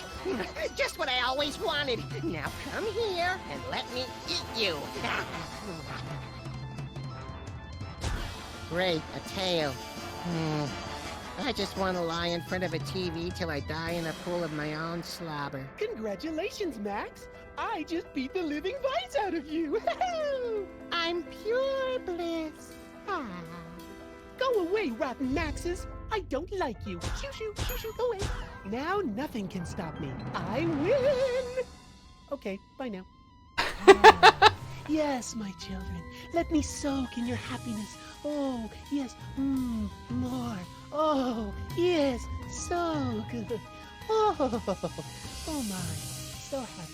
Just what I always wanted. Now come here and let me eat you. Great, a tail. I just want to lie in front of a TV till I die in a pool of my own slobber. Congratulations, Max. I just beat the living vice out of you. I'm pure bliss. Ah. Go away, rotten Maxes. I don't like you. Shoo, shoo, shoo, shoo, go away. Now nothing can stop me. I win. Okay, bye now. Yes, my children. Let me soak in your happiness. Oh, yes. More. Oh, yes. So good. Oh my. So happy.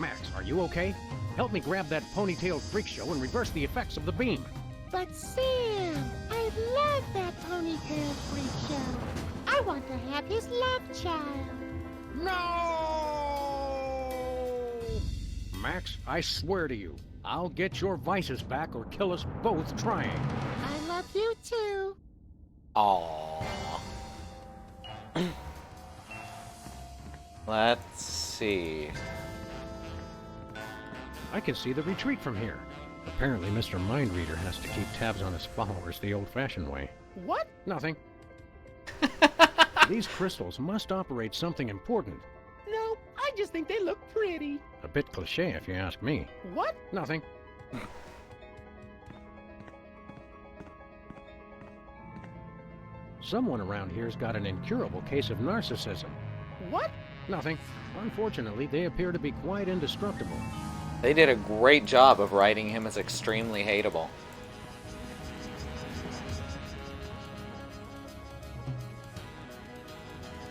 Max, are you okay? Help me grab that ponytailed freak show and reverse the effects of the beam. But Sam, I love that ponytail freak show. I want to have his love child. No! Max, I swear to you, I'll get your vices back or kill us both trying. I love you too. Aww. Let's see. I can see the retreat from here. Apparently, Mr. Mindreader has to keep tabs on his followers the old-fashioned way. What? Nothing. These crystals must operate something important. No, I just think they look pretty. A bit cliché, if you ask me. What? Nothing. Someone around here's got an incurable case of narcissism. What? Nothing. Unfortunately, they appear to be quite indestructible. They did a great job of writing him as extremely hateable.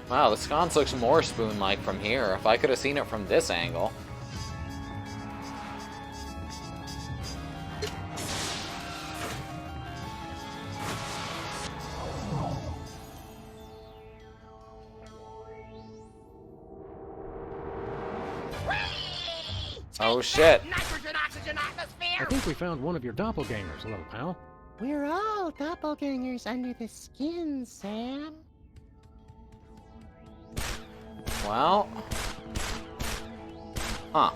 Wow, the sconce looks more spoon-like from here. If I could have seen it from this angle. Oh shit. Nitrogen, oxygen, atmosphere! I think we found one of your doppelgangers, little pal. We're all doppelgangers under the skin, Sam. Well. Huh.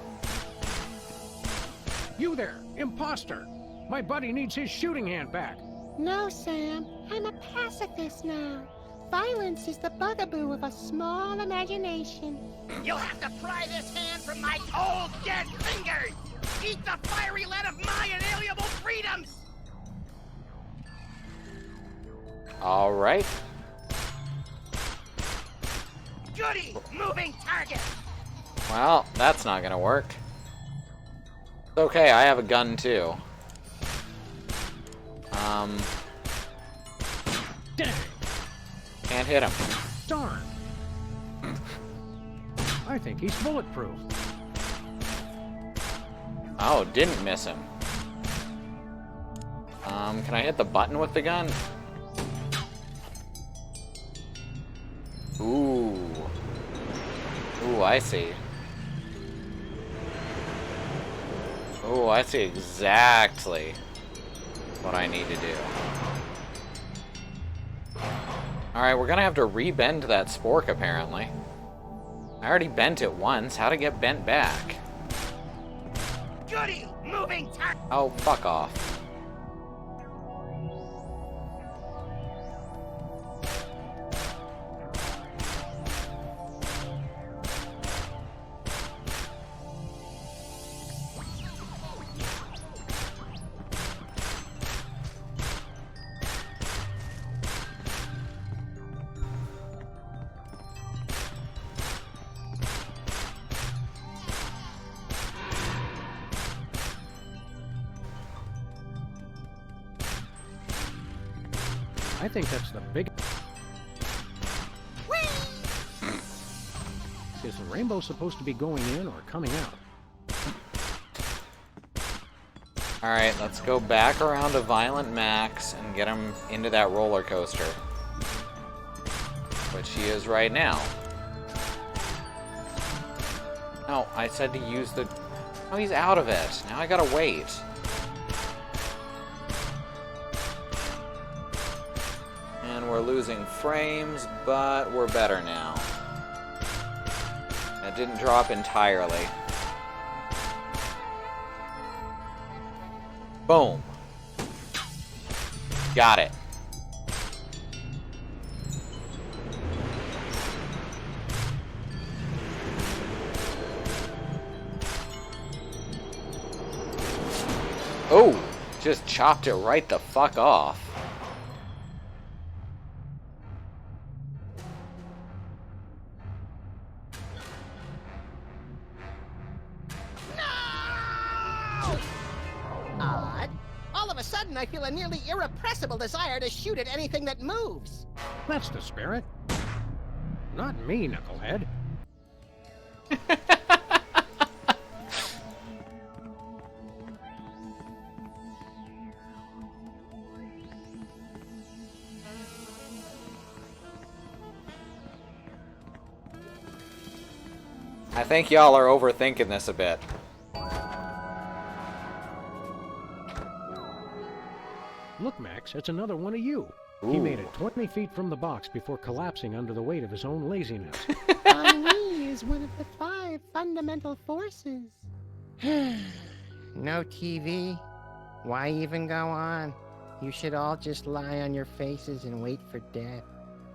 You there, imposter! My buddy needs his shooting hand back. No, Sam. I'm a pacifist now. Violence is the bugaboo of a small imagination. You'll have to pry this hand from my cold, dead fingers! Eat the fiery lead of my inalienable freedoms! Alright. Goody! Moving target! Well, that's not gonna work. It's okay, I have a gun too. Dang! Can't hit him. Darn! I think he's bulletproof. Oh, didn't miss him. Can I hit the button with the gun? Ooh. Ooh, I see. Ooh, I see exactly what I need to do. Alright, we're gonna have to re-bend that spork, apparently. I already bent it once. How'd it get bent back? Goody! Moving target! Oh, fuck off. I think that's the big... Is the rainbow supposed to be going in or coming out? Alright, let's go back around to Violent Max and get him into that roller coaster. Which he is right now. No, I said to use the... Oh, he's out of it. Now I gotta wait. And we're losing frames, but we're better now. That didn't drop entirely. Boom. Got it. Oh, just chopped it right the fuck off. Odd. All of a sudden, I feel a nearly irrepressible desire to shoot at anything that moves. That's the spirit. Not me, knucklehead. I think y'all are overthinking this a bit. Look, Max, it's another one of you. He made it 20 feet from the box before collapsing under the weight of his own laziness. Ennui is one of the 5 fundamental forces. No TV? Why even go on? You should all just lie on your faces and wait for death.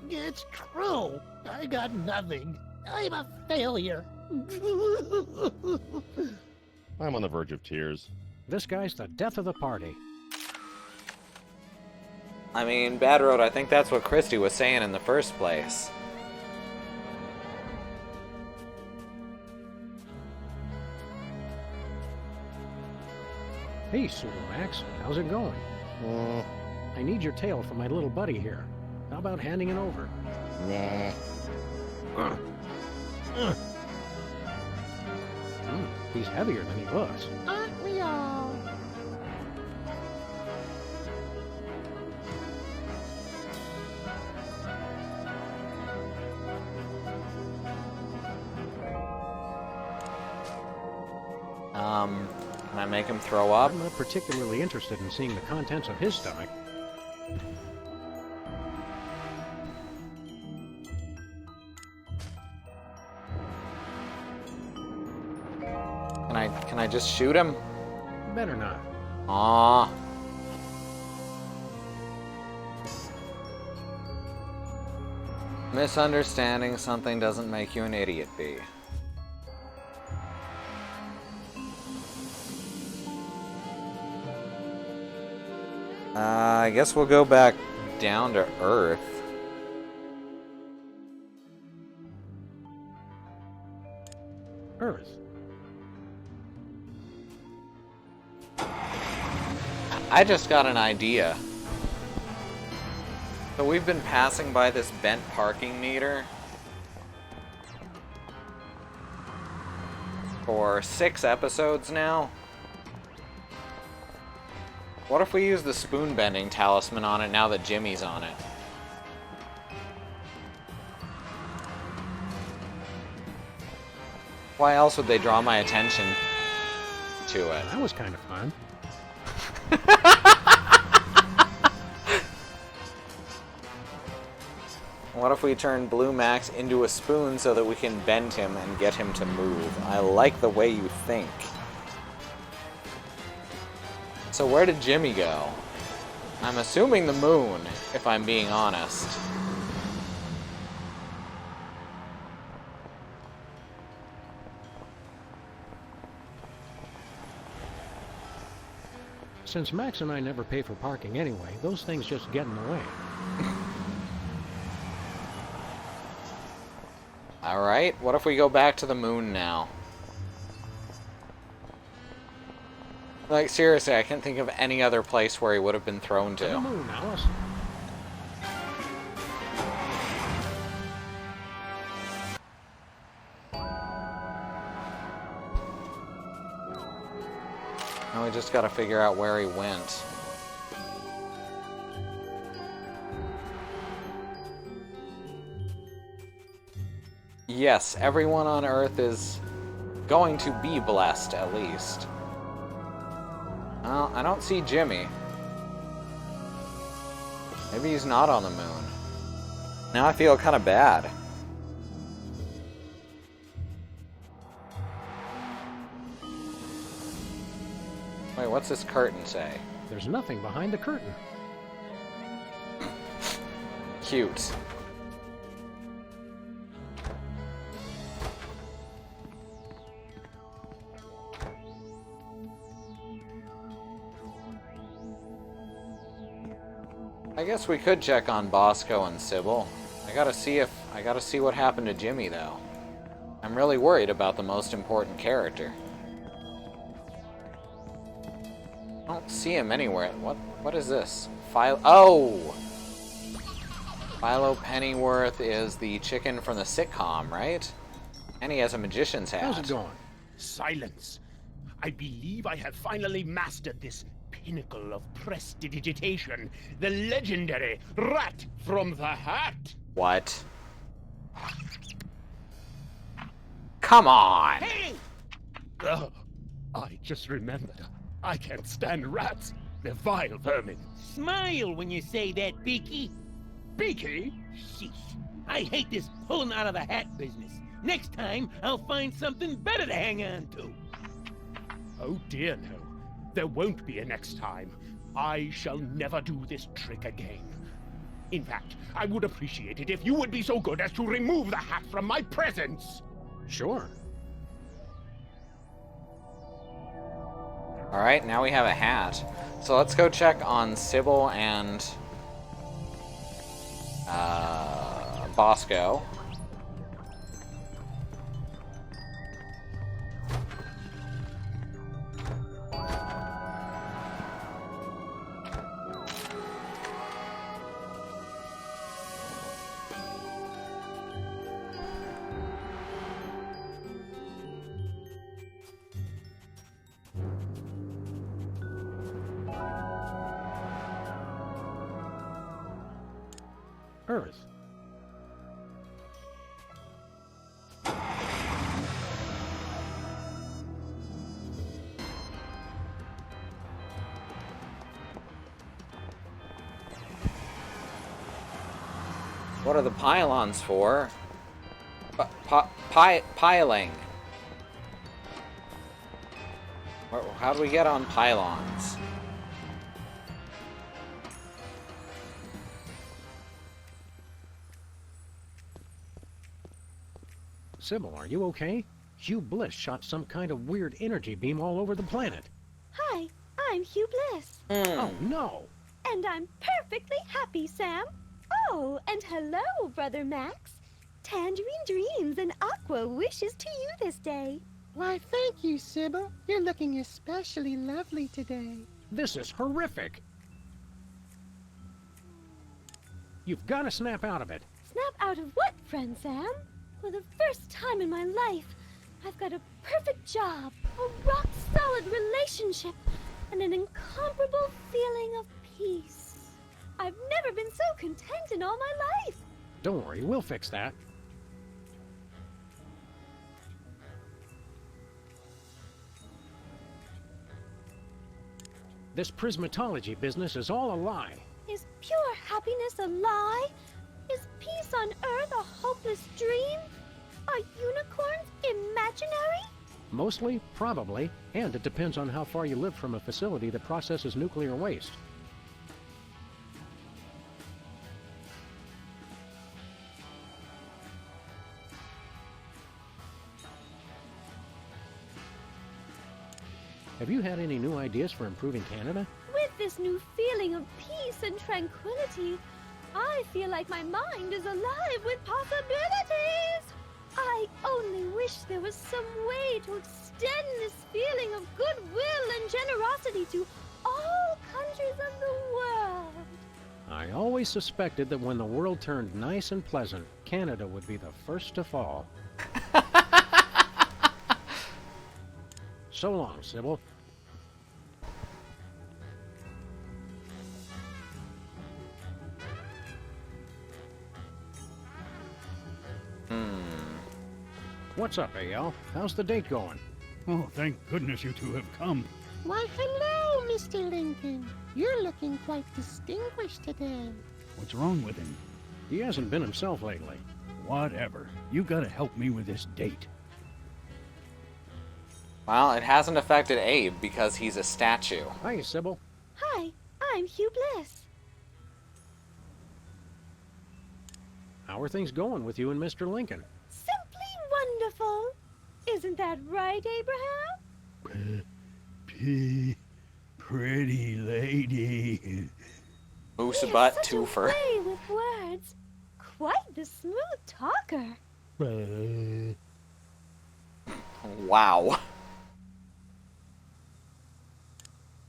It's true. I got nothing. I'm a failure. I'm on the verge of tears. This guy's the death of the party. I mean, Bad Road, I think that's what Christy was saying in the first place. Hey, Super Max, how's it going? I need your tail for my little buddy here. How about handing it over? Nah. He's heavier than he looks. Aren't we all? Can I make him throw up? I'm not particularly interested in seeing the contents of his stomach. Can I just shoot him? Better not. Aww. Misunderstanding something doesn't make you an idiot, B. I guess we'll go back down to Earth. Earth. I just got an idea. So we've been passing by this bent parking meter for 6 episodes now. What if we use the spoon bending talisman on it now that Jimmy's on it? Why else would they draw my attention to it? That was kind of fun. What if we turn Blue Max into a spoon so that we can bend him and get him to move? I like the way you think. So where did Jimmy go? I'm assuming the moon, if I'm being honest. Since Max and I never pay for parking anyway, those things just get in the way. Alright, what if we go back to the moon now? Like, seriously, I can't think of any other place where he would have been thrown to. The moon, Alice. Now we just gotta figure out where he went. Yes, everyone on Earth is going to be blessed, at least. Well, I don't see Jimmy. Maybe he's not on the moon. Now I feel kind of bad. Wait, what's this curtain say? There's nothing behind the curtain. Cute. I guess we could check on Bosco and Sybil. I gotta see what happened to Jimmy, though. I'm really worried about the most important character. I don't see him anywhere. What is this? Oh! Philo Pennyworth is the chicken from the sitcom, right? And he has a magician's hat. How's it going? Silence. I believe I have finally mastered this pinnacle of prestidigitation, the legendary Rat from the Hat. What? Come on! Hey! I just remembered. I can't stand rats. They're vile vermin. Smile when you say that, Beaky. Beaky? Sheesh. I hate this pulling out of the hat business. Next time, I'll find something better to hang on to. Oh dear no. There won't be a next time. I shall never do this trick again. In fact, I would appreciate it if you would be so good as to remove the hat from my presence. Sure. Alright, now we have a hat. So let's go check on Sybil and Bosco. Earth. What are the pylons for? Piling. How do we get on pylons? Sybil, are you okay? Hugh Bliss shot some kind of weird energy beam all over the planet. Hi, I'm Hugh Bliss. Oh, no! And I'm perfectly happy, Sam. Oh, and hello, Brother Max. Tangerine dreams and Aqua wishes to you this day. Why, thank you, Sybil. You're looking especially lovely today. This is horrific. You've got to snap out of it. Snap out of what, friend Sam? For the first time in my life, I've got a perfect job, a rock-solid relationship, and an incomparable feeling of peace. I've never been so content in all my life. Don't worry, we'll fix that. This prismatology business is all a lie. Is pure happiness a lie? Is peace on Earth a hopeless dream? Are unicorns imaginary? Mostly, probably, and it depends on how far you live from a facility that processes nuclear waste. Have you had any new ideas for improving Canada? With this new feeling of peace and tranquility, I feel like my mind is alive with possibilities. I only wish there was some way to extend this feeling of goodwill and generosity to all countries of the world. I always suspected that when the world turned nice and pleasant, Canada would be the first to fall. So long, Sybil. What's up, AL? How's the date going? Oh, thank goodness you two have come. Why, hello, Mr. Lincoln. You're looking quite distinguished today. What's wrong with him? He hasn't been himself lately. Whatever. You gotta help me with this date. Well, it hasn't affected Abe because he's a statue. Hi, Sybil. Hi, I'm Hugh Bliss. How are things going with you and Mr. Lincoln? Simply wonderful. Isn't that right, Abraham? Pretty lady. Moose He has butt such a twofer. way with words. Quite the smooth talker. Wow.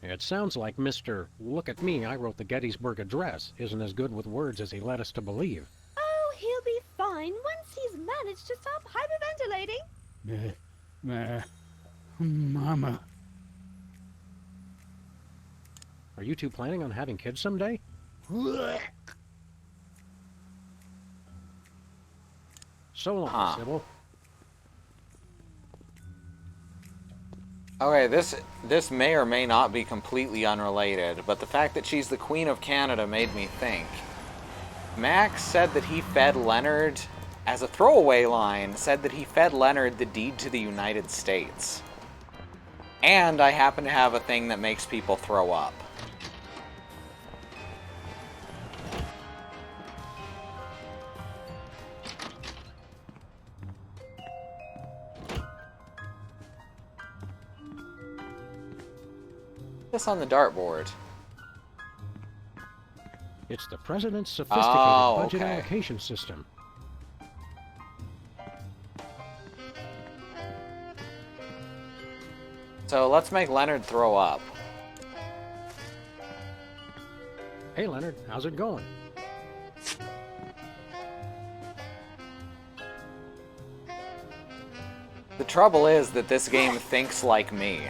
It sounds like Mr. Look at me, I wrote the Gettysburg Address isn't as good with words as he led us to believe. Oh, he'll be fine once he's managed to stop hyperventilating. Mama. Are you two planning on having kids someday? So long, Sybil. Okay, this may or may not be completely unrelated, but the fact that she's the Queen of Canada made me think. Max said that he fed Leonard, as a throwaway line, said that he fed Leonard the deed to the United States. And I happen to have a thing that makes people throw up. This on the dartboard. It's the president's sophisticated budget okay. allocation system. So let's make Leonard throw up. Hey, Leonard, how's it going? The trouble is that this game thinks like me.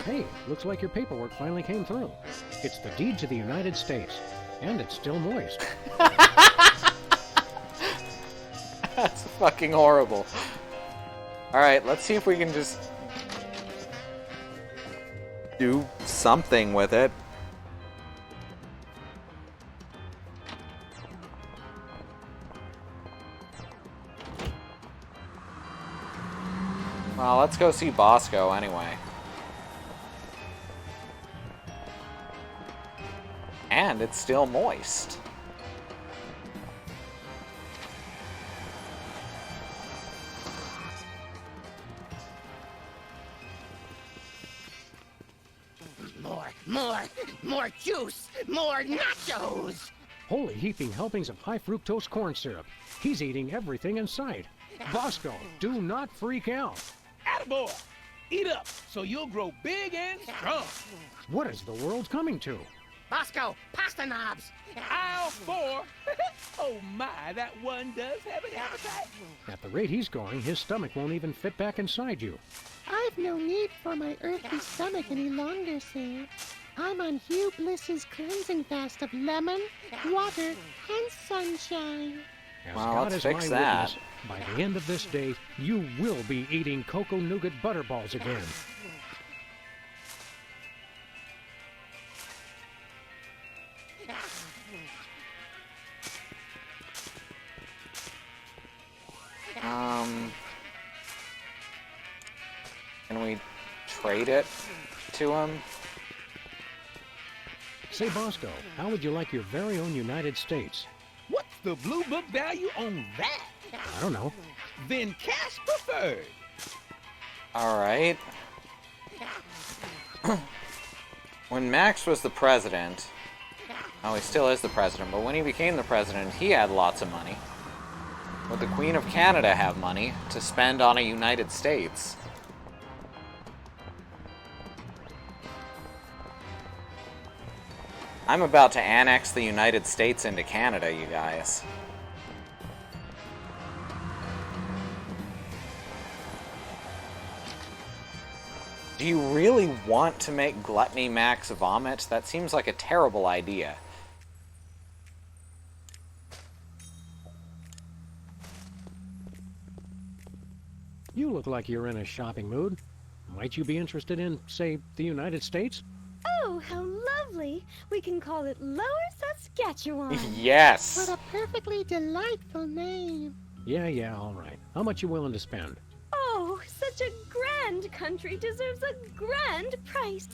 Hey, looks like your paperwork finally came through. It's the deed to the United States, and it's still moist. That's fucking horrible. Alright, let's see if we can just do something with it. Well, let's go see Bosco anyway. And it's still moist. More juice! More nachos! Holy heaping helpings of high fructose corn syrup. He's eating everything in sight. Bosco, do not freak out. Attaboy! Eat up so you'll grow big and strong. What is the world coming to? Bosco, pasta knobs! Aisle 4. Oh my, that one does have an appetite. At the rate he's going, his stomach won't even fit back inside you. I've no need for my earthly stomach any longer, sir. I'm on Hugh Bliss's cleansing fast of lemon, water, and sunshine. As Well, God let's is fix my that. witness, by the end of this day, you will be eating cocoa nougat butterballs again. Can we trade it to him? Say, Bosco, how would you like your very own United States? What's the blue book value on that? I don't know. Then cash preferred. Alright. When Max was the president, oh, he still is the president, but when he became the president, he had lots of money. Would the Queen of Canada have money to spend on a United States? I'm about to annex the United States into Canada, you guys. Do you really want to make Gluttony Max vomit? That seems like a terrible idea. You look like you're in a shopping mood. Might you be interested in, say, the United States? Oh, how lovely! We can call it Lower Saskatchewan. Yes! What a perfectly delightful name. Yeah, all right. How much you willing to spend? Oh, such a grand country deserves a grand price.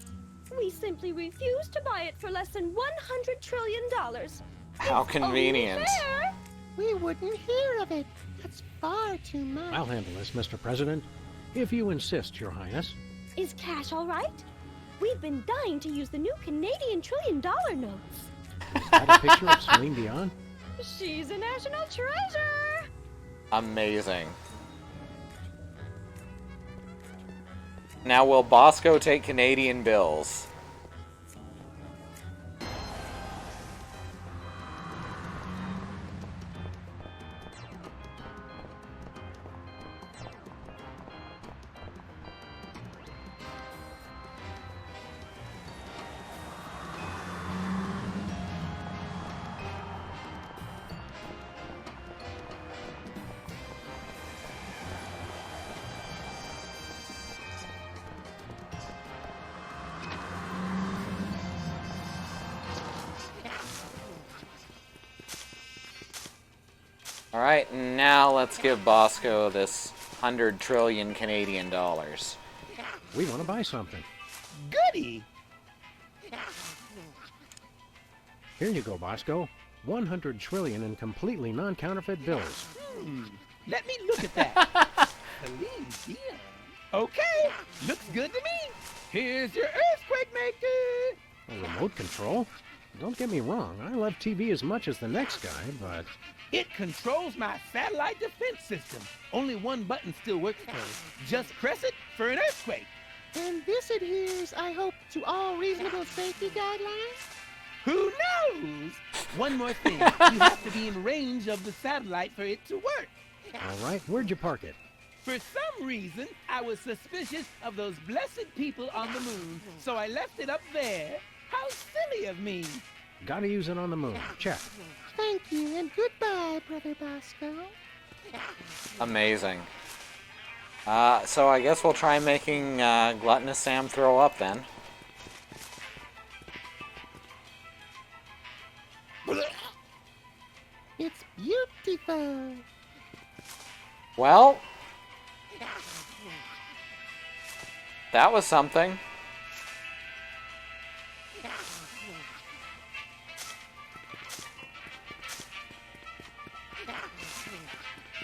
We simply refuse to buy it for less than $100 trillion. How It's convenient. only fair. We wouldn't hear of it. That's far too much. I'll handle this, Mr. President. If you insist, Your Highness. Is cash all right? We've been dying to use the new Canadian $1 trillion notes. Is that a picture of Celine Dion? She's a national treasure. Amazing. Now, will Bosco take Canadian bills? Alright, now let's give Bosco this 100 trillion Canadian dollars. We want to buy something. Goody! Here you go, Bosco. 100 trillion in completely non-counterfeit bills. Let me look at that. Celine Dion. Okay, looks good to me. Here's your earthquake maker. A remote control? Don't get me wrong, I love TV as much as the next guy, but... It controls my satellite defense system. Only one button still works though. Just press it for an earthquake. And this adheres, I hope, to all reasonable safety guidelines? Who knows? One more thing. You have to be in range of the satellite for it to work. All right, where'd you park it? For some reason, I was suspicious of those blessed people on the moon, so I left it up there. How silly of me. Gotta use it on the moon. Check. Thank you, and goodbye, Brother Bosco. Amazing. So I guess we'll try making Gluttonous Sam throw up then. It's beautiful. Well, that was something.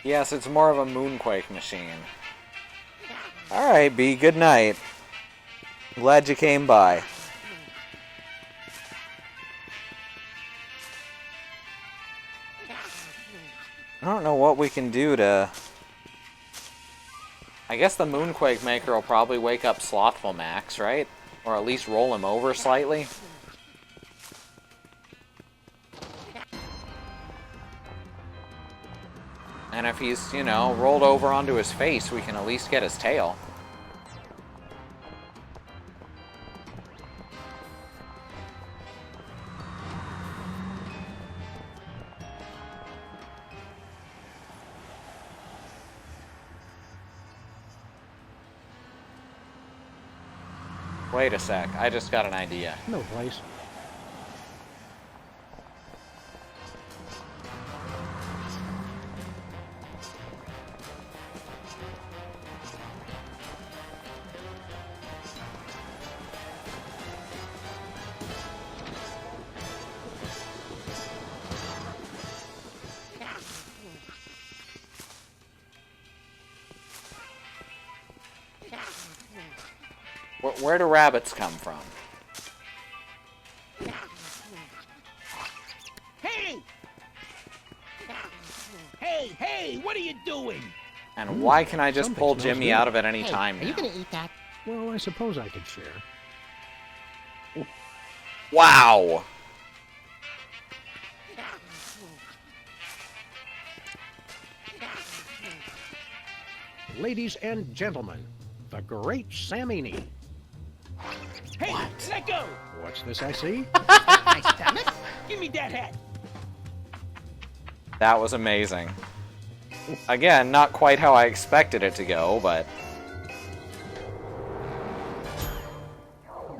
Yes, it's more of a moonquake machine. Alright, B, good night. Glad you came by. I don't know what we can do to... I guess the Moonquake Maker will probably wake up Slothful Max, right? Or at least roll him over slightly. And if he's, you know, rolled over onto his face, we can at least get his tail. Wait a sec, I just got an idea. No place. Where do rabbits come from? Hey! Hey, what are you doing? And why can I just Something pull smells Jimmy good. out of it any Hey, time are you now? gonna eat that? Well, I suppose I could share. Wow! Ladies and gentlemen, the Great Samini. Hey, let go! What's this I see? My stomach? Give me that hat. That was amazing. Again, not quite how I expected it to go, but...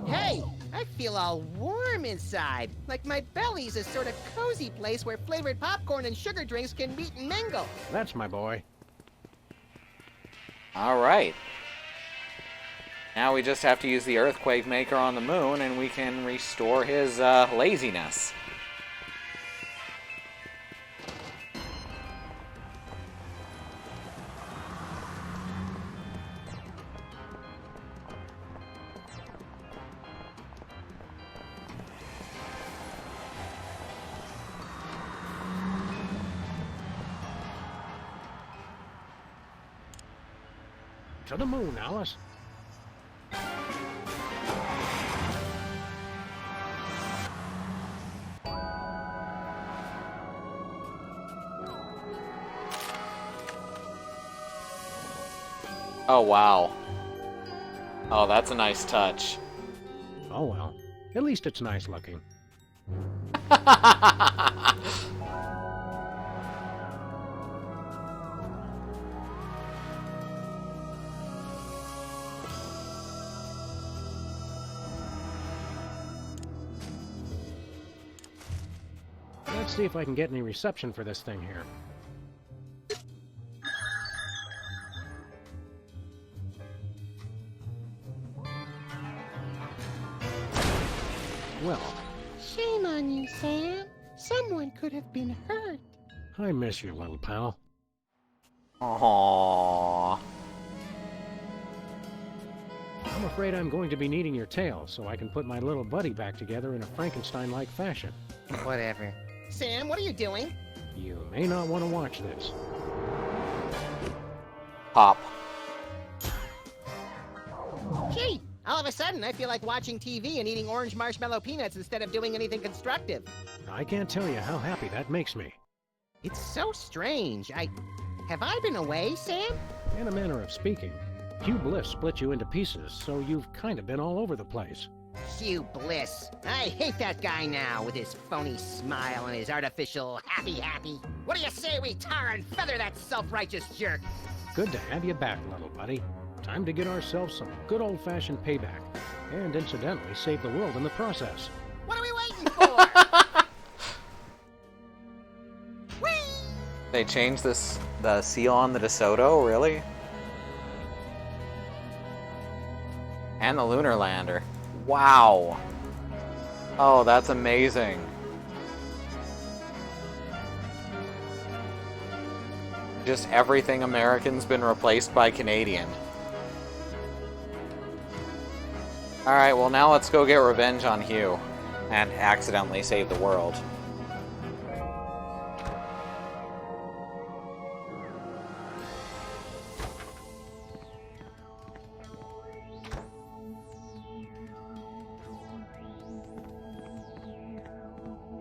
Hey, I feel all warm inside, like my belly's a sort of cozy place where flavored popcorn and sugar drinks can meet and mingle. That's my boy. All right. Now we just have to use the Earthquake Maker on the moon, and we can restore his laziness. To the moon, Alice. Oh, wow. Oh, that's a nice touch. Oh, well. At least it's nice looking. Let's see if I can get any reception for this thing here. Well, Shame on you, Sam. Someone could have been hurt. I miss you, little pal. Aww. I'm afraid I'm going to be needing your tail so I can put my little buddy back together in a Frankenstein-like fashion. Whatever. Sam, what are you doing? You may not want to watch this. Pop. Gee, all of a sudden I feel like watching TV and eating orange marshmallow peanuts instead of doing anything constructive. I can't tell you how happy that makes me. It's so strange. Have I been away, Sam? In a manner of speaking, Hugh Bliss split you into pieces, so you've kind of been all over the place. Hugh Bliss. I hate that guy now, with his phony smile and his artificial happy. What do you say we tar and feather that self-righteous jerk? Good to have you back, little buddy. Time to get ourselves some good old-fashioned payback, and incidentally save the world in the process. What are we waiting for? Whee! They changed the seal on the DeSoto, really? And the lunar lander. Wow. Oh, that's amazing. Just everything American's been replaced by Canadian. Alright, well now let's go get revenge on Hugh. And accidentally save the world.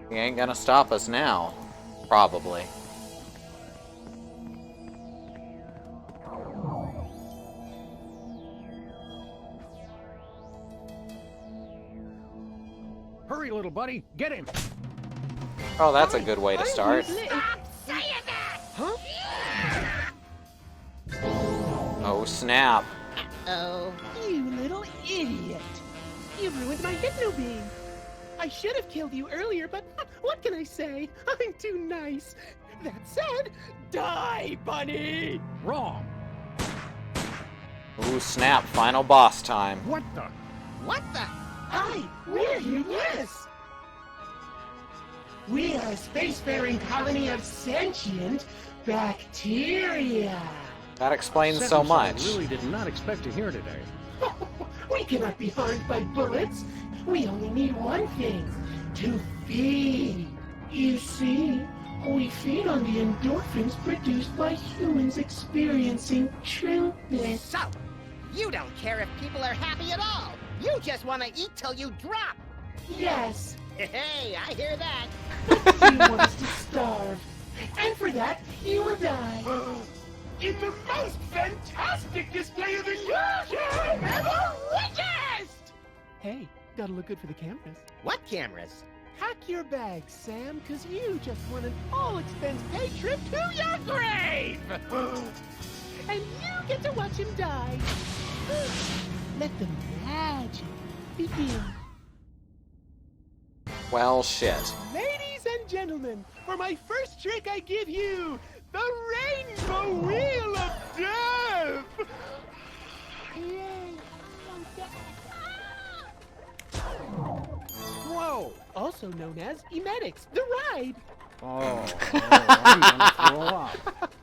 He ain't gonna stop us now. Probably. Hurry, little buddy, get him! Oh, that's a good way to start. Stop saying that! Huh? Oh, snap. Oh. You little idiot! You ruined my hypno beam! I should have killed you earlier, but what can I say? I'm too nice. That said, die, bunny! Wrong! Ooh, snap. Final boss time. What the? What the? Hi, we're Hugh Bliss! We are a spacefaring colony of sentient bacteria. That explains so Sentence much. I really did not expect to hear today. We cannot be harmed by bullets. We only need one thing, to feed. You see, we feed on the endorphins produced by humans experiencing true bliss. So, you don't care if people are happy at all. You just want to eat till you drop. Yes, Hey, I hear that. you want us to starve. And for that, you will die. In the most fantastic display of illusion ever witnessed! Hey, gotta look good for the cameras. What cameras? Pack your bags, Sam, because you just won an all-expense-paid trip to your grave! And you get to watch him die. Let the magic begin. Well, shit. Ladies and gentlemen, for my first trick I give you, the Rainbow Wheel of Death! Yay! Whoa! Also known as Emetics, the ride! Oh, I'm gonna throw up.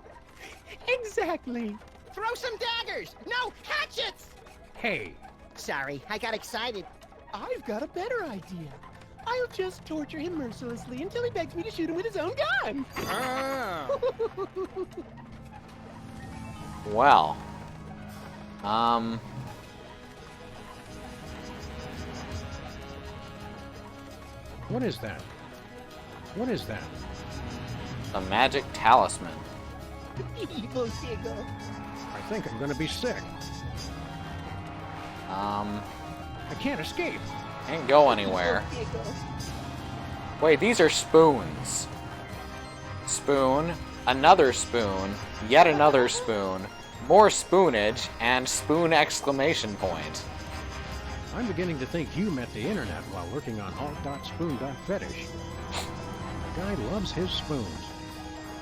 Exactly! Throw some daggers! No, hatchets! Hey, Sorry, I got excited. I've got a better idea. I'll just torture him mercilessly until he begs me to shoot him with his own gun! Well. what is that? What is that? A magic talisman. Evil Diggle. I think I'm gonna be sick. I can't escape. Ain't go anywhere. Wait, these are spoons. Spoon, another spoon, yet another spoon, more spoonage, and spoon exclamation point. I'm beginning to think you met the internet while working on alt.spoon.fetish. The guy loves his spoons.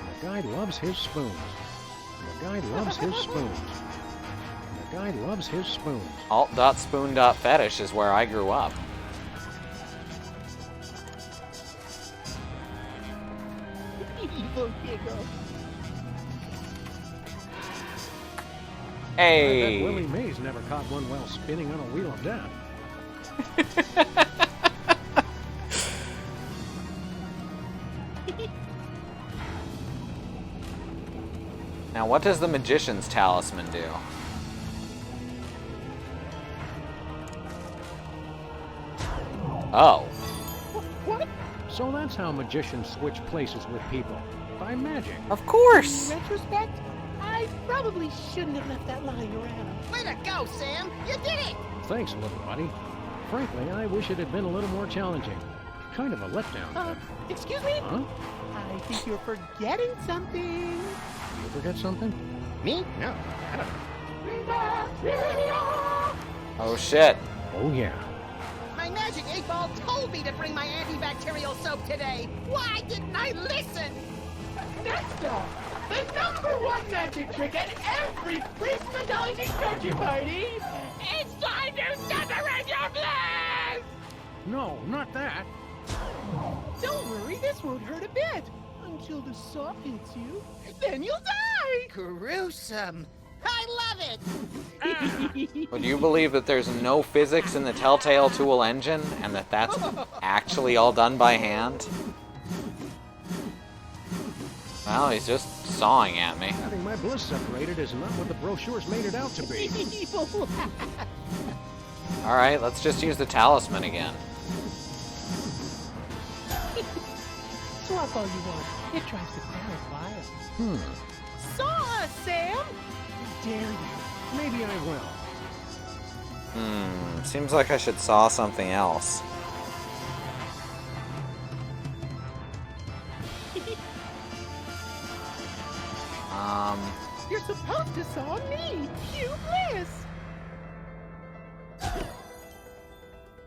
And the guy loves his spoons. And the guy loves his spoons. And the guy loves his spoons. Alt.spoon.fetish is where I grew up. Evil Diggle. Hey! I bet Willie Mays never caught one while spinning on a wheel of death. Now, what does the Magician's Talisman do? Oh. What? So that's how magicians switch places with people. By magic. Of course! In retrospect, I probably shouldn't have left that lying around. Way to go, Sam! You did it! Thanks, little buddy. Frankly, I wish it had been a little more challenging. Kind of a letdown. Excuse me? Huh? I think you're forgetting something. You forget something? Me? No, I don't know. Oh shit. Oh yeah. My magic 8-ball told me to bring my antibacterial soap today. Why didn't I listen? Next up, the #1 magic trick at every Prismatology Torture Party. It's time to separate your bliss! No, not that. Don't worry, this won't hurt a bit. Until the saw hits you, then you'll die! Gruesome. I love it! Would you believe that there's no physics in the Telltale Tool engine, and that that's actually all done by hand? Well, he's just sawing at me. Having my bliss separated is not what the brochures made it out to be. Alright, let's just use the talisman again. Swap all you want. It drives the crowd wild. Saw us, Sam! Dare you? Maybe I will. Seems like I should saw something else. You're supposed to saw me, Hugh Bliss!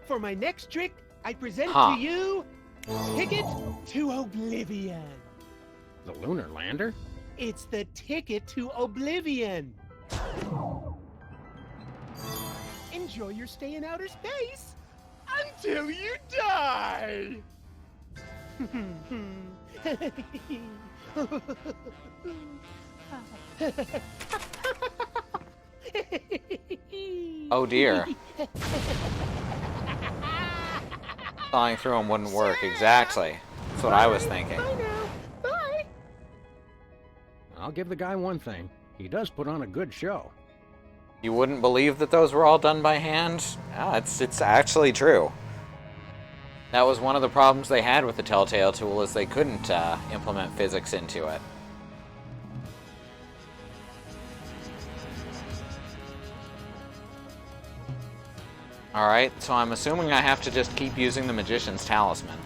For my next trick, I present to you Ticket to Oblivion. The lunar lander? It's the ticket to Oblivion. Enjoy your stay in outer space until you die. Oh dear. Sawing through him wouldn't work, exactly. That's what I was thinking. Bye now. Bye. I'll give the guy one thing. He does put on a good show. You wouldn't believe that those were all done by hand? Ah, it's actually true. That was one of the problems they had with the Telltale tool, is they couldn't implement physics into it. Alright, so I'm assuming I have to just keep using the Magician's Talisman.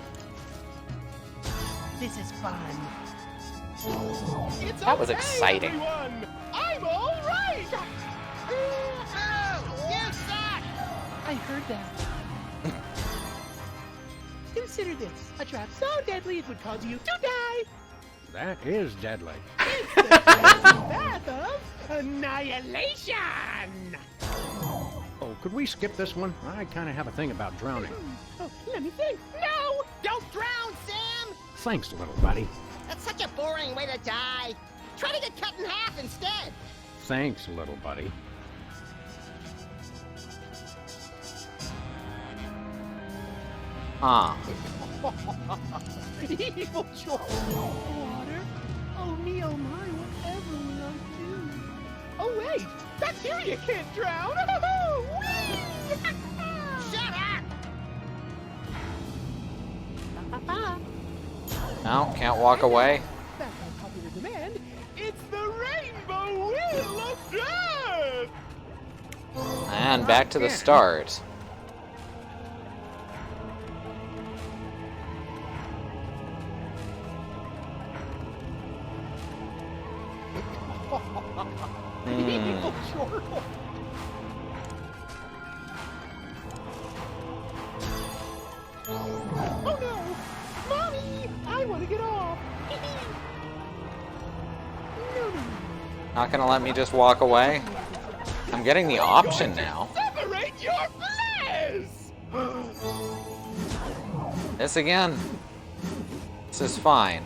This is fun. It's That was okay, exciting. Everyone. I'm all right. Oh, you suck! I heard that. Consider this. A trap so deadly it would cause you to die. That is deadly. It's the path of annihilation. Oh, could we skip this one? I kind of have a thing about drowning. Oh, let me think. No! Don't drown, Sam! Thanks, little buddy. That's such a boring way to die. Try to get cut in half instead. Thanks, little buddy. Huh. Evil George. Water? Oh me, oh my, whatever will I do? Oh wait, bacteria can't drown. Whee! Shut up! No, can't walk away. Back on popular demand, it's the Rainbow Wheel of Death! And back to the start. Evil George. Oh no! Mommy! I want to get off! No. Not gonna let me just walk away? I'm getting the option now. Separate your bliss! This again. This is fine.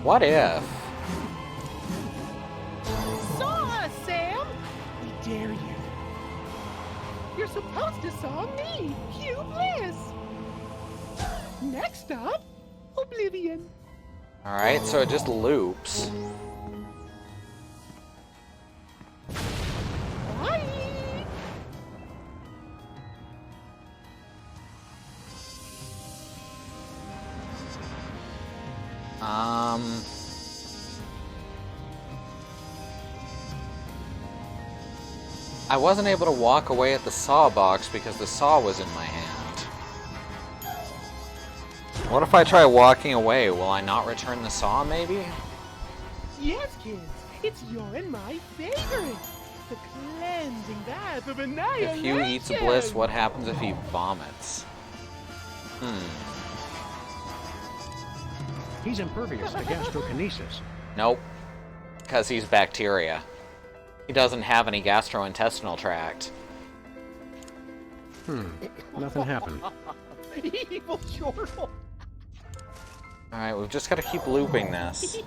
What if? Saw us, Sam! We dare you. You're supposed to saw me, Hugh Bliss! Next up, Oblivion. Alright, so it just loops. Bye! I wasn't able to walk away at the saw box because the saw was in my hand. What if I try walking away? Will I not return the saw, maybe? Yes, kids, it's your and my favorite. The cleansing bath of annihilation. If Hugh eats bliss, what happens if he vomits? He's impervious to gastrokinesis. Nope. Because he's bacteria. He doesn't have any gastrointestinal tract. Nothing happened. Evil Chortle. Alright, we've just got to keep looping this.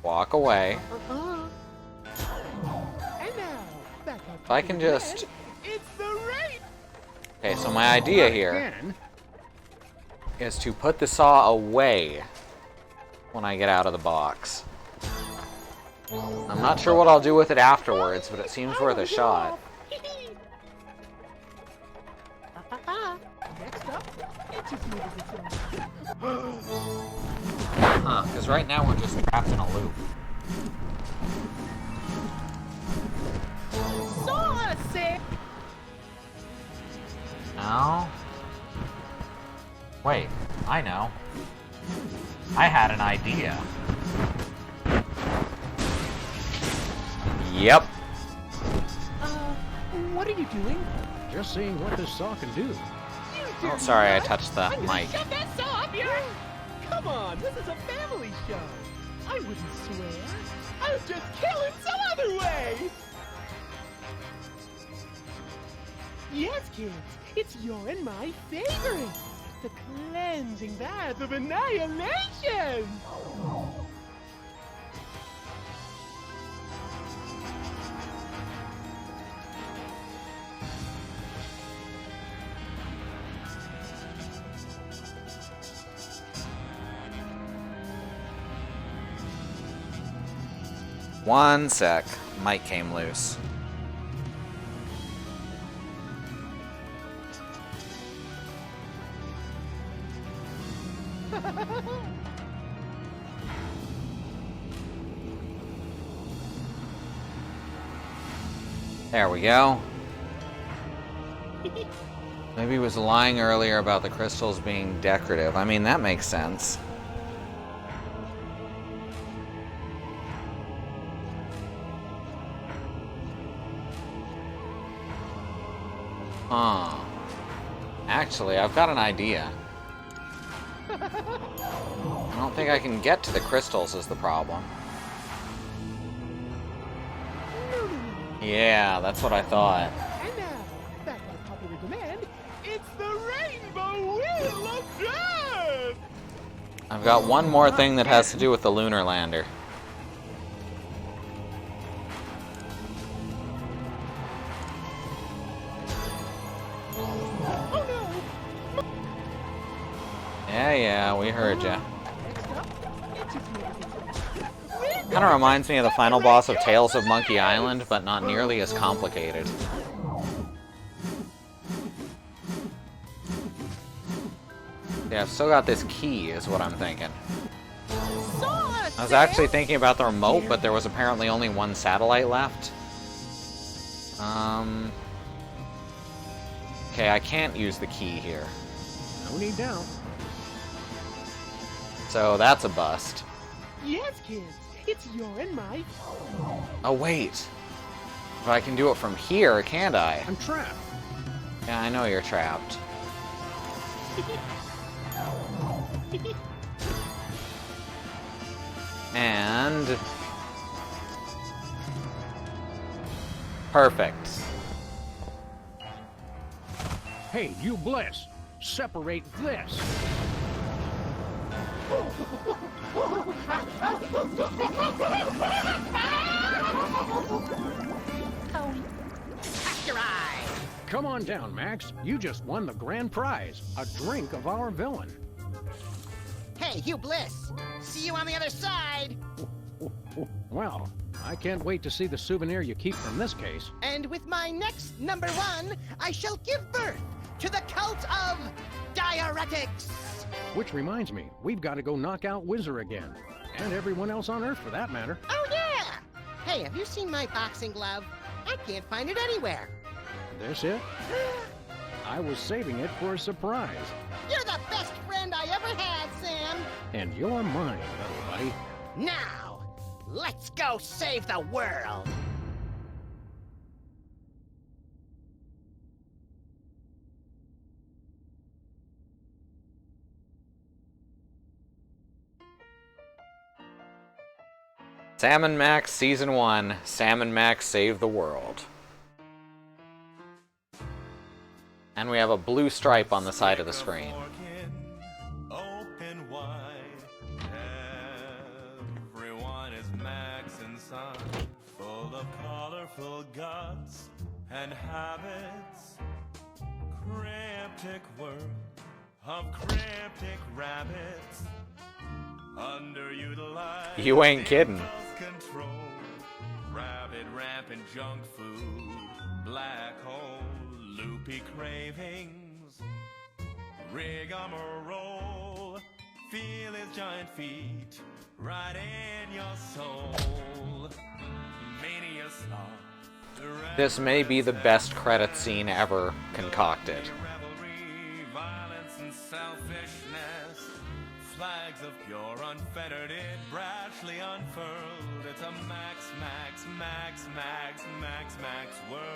Walk away. And now, back up. If I can just... It's the rain. Okay, so my idea here is to put the saw away when I get out of the box. I'm not sure what I'll do with it afterwards, but it seems worth a shot. Next up, it just moves itself. Huh, because right now we're just trapped in a loop. Saw us, Sam. No? Wait, I know. I had an idea. Yep. What are you doing? Just seeing what this saw can do. Oh, sorry, I touched the I'm gonna mic. shove that saw up your... Come on, this is a family show. I wouldn't swear. I would just kill him some other way. Yes, kids, it's your and my favorite. The cleansing bath of annihilation. One sec. Mic came loose. There we go. Maybe he was lying earlier about the crystals being decorative. I mean, that makes sense. Huh. Actually, I've got an idea. I don't think I can get to the crystals is the problem. Yeah, that's what I thought. And now, back on popular demand, it's the Rainbow Wheel of Death! I've got one more thing that has to do with the lunar lander. Yeah, we heard ya. Kind of reminds me of the final boss of Tales of Monkey Island, but not nearly as complicated. Yeah, I've still got this key, is what I'm thinking. I was actually thinking about the remote, but there was apparently only one satellite left. Okay, I can't use the key here. No need doubt. So that's a bust. Yes, kids. It's your and my. Oh, wait. But I can do it from here, can't I? I'm trapped. Yeah, I know you're trapped. And... perfect. Hey, you Bliss! Separate this! After I. Come on down, Max. You just won the grand prize, a drink of our villain. Hey, Hugh Bliss. See you on the other side. Well, I can't wait to see the souvenir you keep from this case. And with my next #1, I shall give birth to the cult of diuretics. Which reminds me, we've got to go knock out Whizzer again. And everyone else on Earth, for that matter. Oh, yeah! Hey, have you seen my boxing glove? I can't find it anywhere. This it? I was saving it for a surprise. You're the best friend I ever had, Sam. And you're mine, little buddy. Now, let's go save the world. Sam and Max Season 1, Sam and Max Save the World. And we have a blue stripe on the side of the screen. Open wide. Everyone is Max and Son, full of colorful guts and habits. Cryptic world of cryptic rabbits. Underutilized. You ain't kidding. Control, rabid rampant junk food, black hole, loopy cravings, rigmarole, feel his giant feet right in your soul. Mania sloth. This may be the best credit scene ever concocted. Revelry, violence and selfishness, flags of pure unfettered it brashly unfurled. It's a Max, Max, Max, Max, Max, Max world.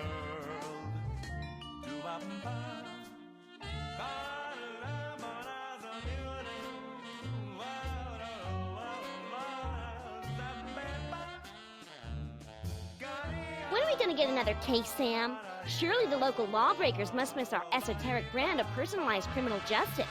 When are we gonna get another case, Sam? Surely the local lawbreakers must miss our esoteric brand of personalized criminal justice.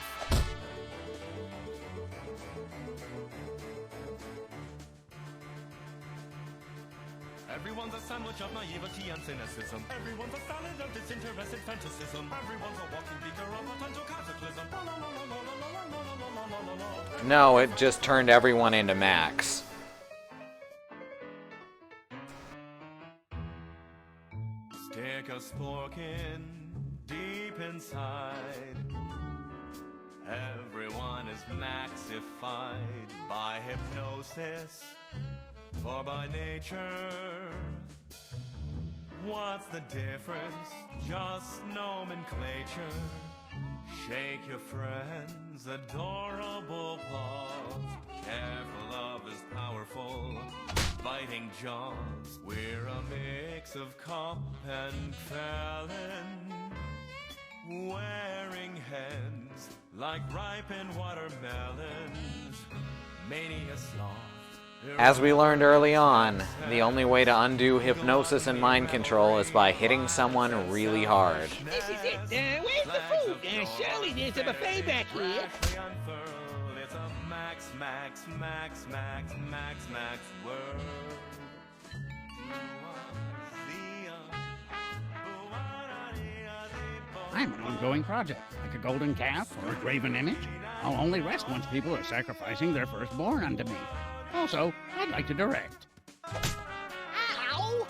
Everyone's a sandwich of naivety and cynicism. Everyone's a salad of disinterested fantasism. Everyone's a walking beaker of potential cataclysm. No, it just turned everyone into Max. Stick a spork in deep inside. Everyone is maxified by hypnosis. For by nature, what's the difference? Just nomenclature. Shake your friend's adorable paws. Careful of his powerful, biting jaws. We're a mix of cop and felon. wearing heads like ripened watermelons. Mania sloth. As we learned early on, the only way to undo hypnosis and mind control is by hitting someone really hard. This is it. Where's the food? Surely there's a buffet back here. It's a max, max, max, max, max, max world. I'm an ongoing project, like a golden calf or a graven image. I'll only rest once people are sacrificing their firstborn unto me. Also, I'd like to direct. Ow!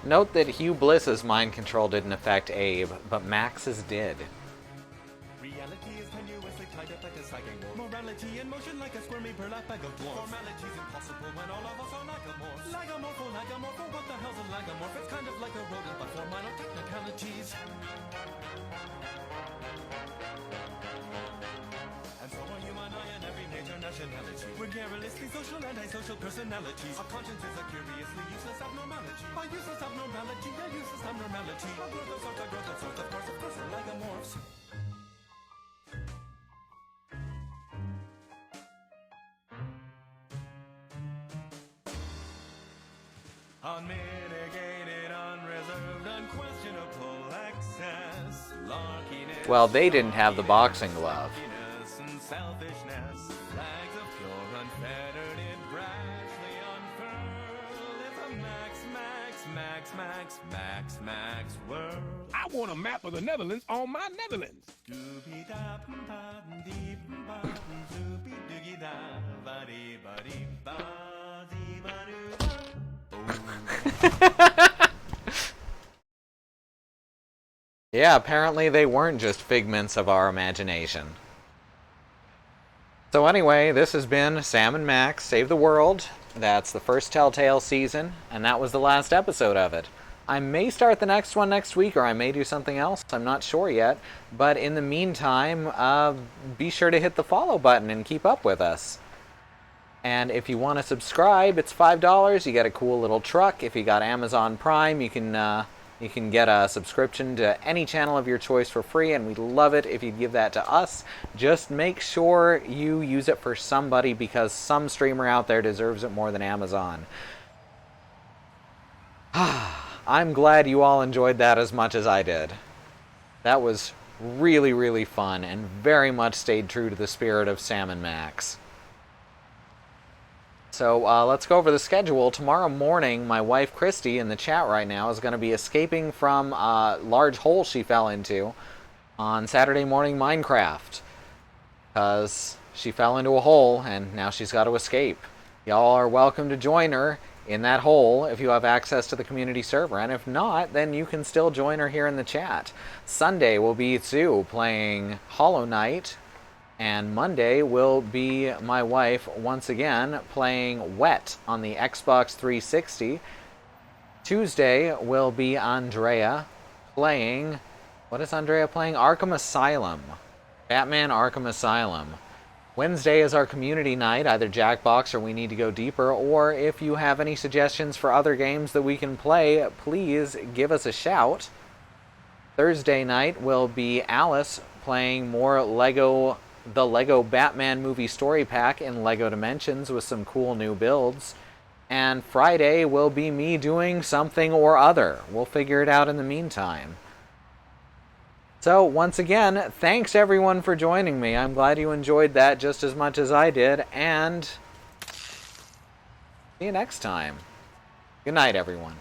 Note that Hugh Bliss's mind control didn't affect Abe, but Max's did. Reality is tenuously tied up like a sagging war. Morality in motion like a squirmy burlap bag of dwarfs. Formality's impossible when all of us are lagomorphs. Lagomorpho, what the hell's a lagomorph? It's kind of like a rodent, but for minor technicalities. And so are you and I and every major nationality. We're garrulously social, antisocial personalities. Our conscience is a curiously useless abnormality. By useless abnormality, a useless abnormality. A growth of sorts, a growth of sorts, of course, we're lagomorphs. Unmitigated, unreserved, unquestionable access. Larkiness, Well, they didn't have the boxing glove. and selfishness. Flags of pure, unfettered, it brashly unfurled. It's a max, max, max, max, max, max world. I want a map of the Netherlands on my Netherlands. Yeah, apparently they weren't just figments of our imagination. So anyway, this has been Sam and Max Save the World. That's the first Telltale season, and that was the last episode of it. I may start the next one next week, or I may do something else. I'm not sure yet. But in the meantime, be sure to hit the follow button and keep up with us. And if you want to subscribe, it's $5. You get a cool little truck. If you got Amazon Prime, you can get a subscription to any channel of your choice for free, and we'd love it if you'd give that to us. Just make sure you use it for somebody, because some streamer out there deserves it more than Amazon. I'm glad you all enjoyed that as much as I did. That was really, really fun, and very much stayed true to the spirit of Sam and Max. So let's go over the schedule. Tomorrow morning, my wife Christy in the chat right now is going to be escaping from a large hole she fell into on Saturday Morning Minecraft, because she fell into a hole and now she's got to escape. Y'all are welcome to join her in that hole if you have access to the community server, and if not, then you can still join her here in the chat. Sunday will be Sue playing Hollow Knight, and Monday will be my wife once again playing Wet on the Xbox 360. Tuesday will be Andrea playing... What is Andrea playing? Arkham Asylum. Batman Arkham Asylum. Wednesday is our community night, either Jackbox or We Need to Go Deeper, or if you have any suggestions for other games that we can play, please give us a shout. Thursday night will be Alice playing more the Lego Batman Movie Story Pack in LEGO Dimensions with some cool new builds. And Friday will be me doing something or other. We'll figure it out in the meantime. So, once again, thanks everyone for joining me. I'm glad you enjoyed that just as much as I did, and see you next time. Good night, everyone.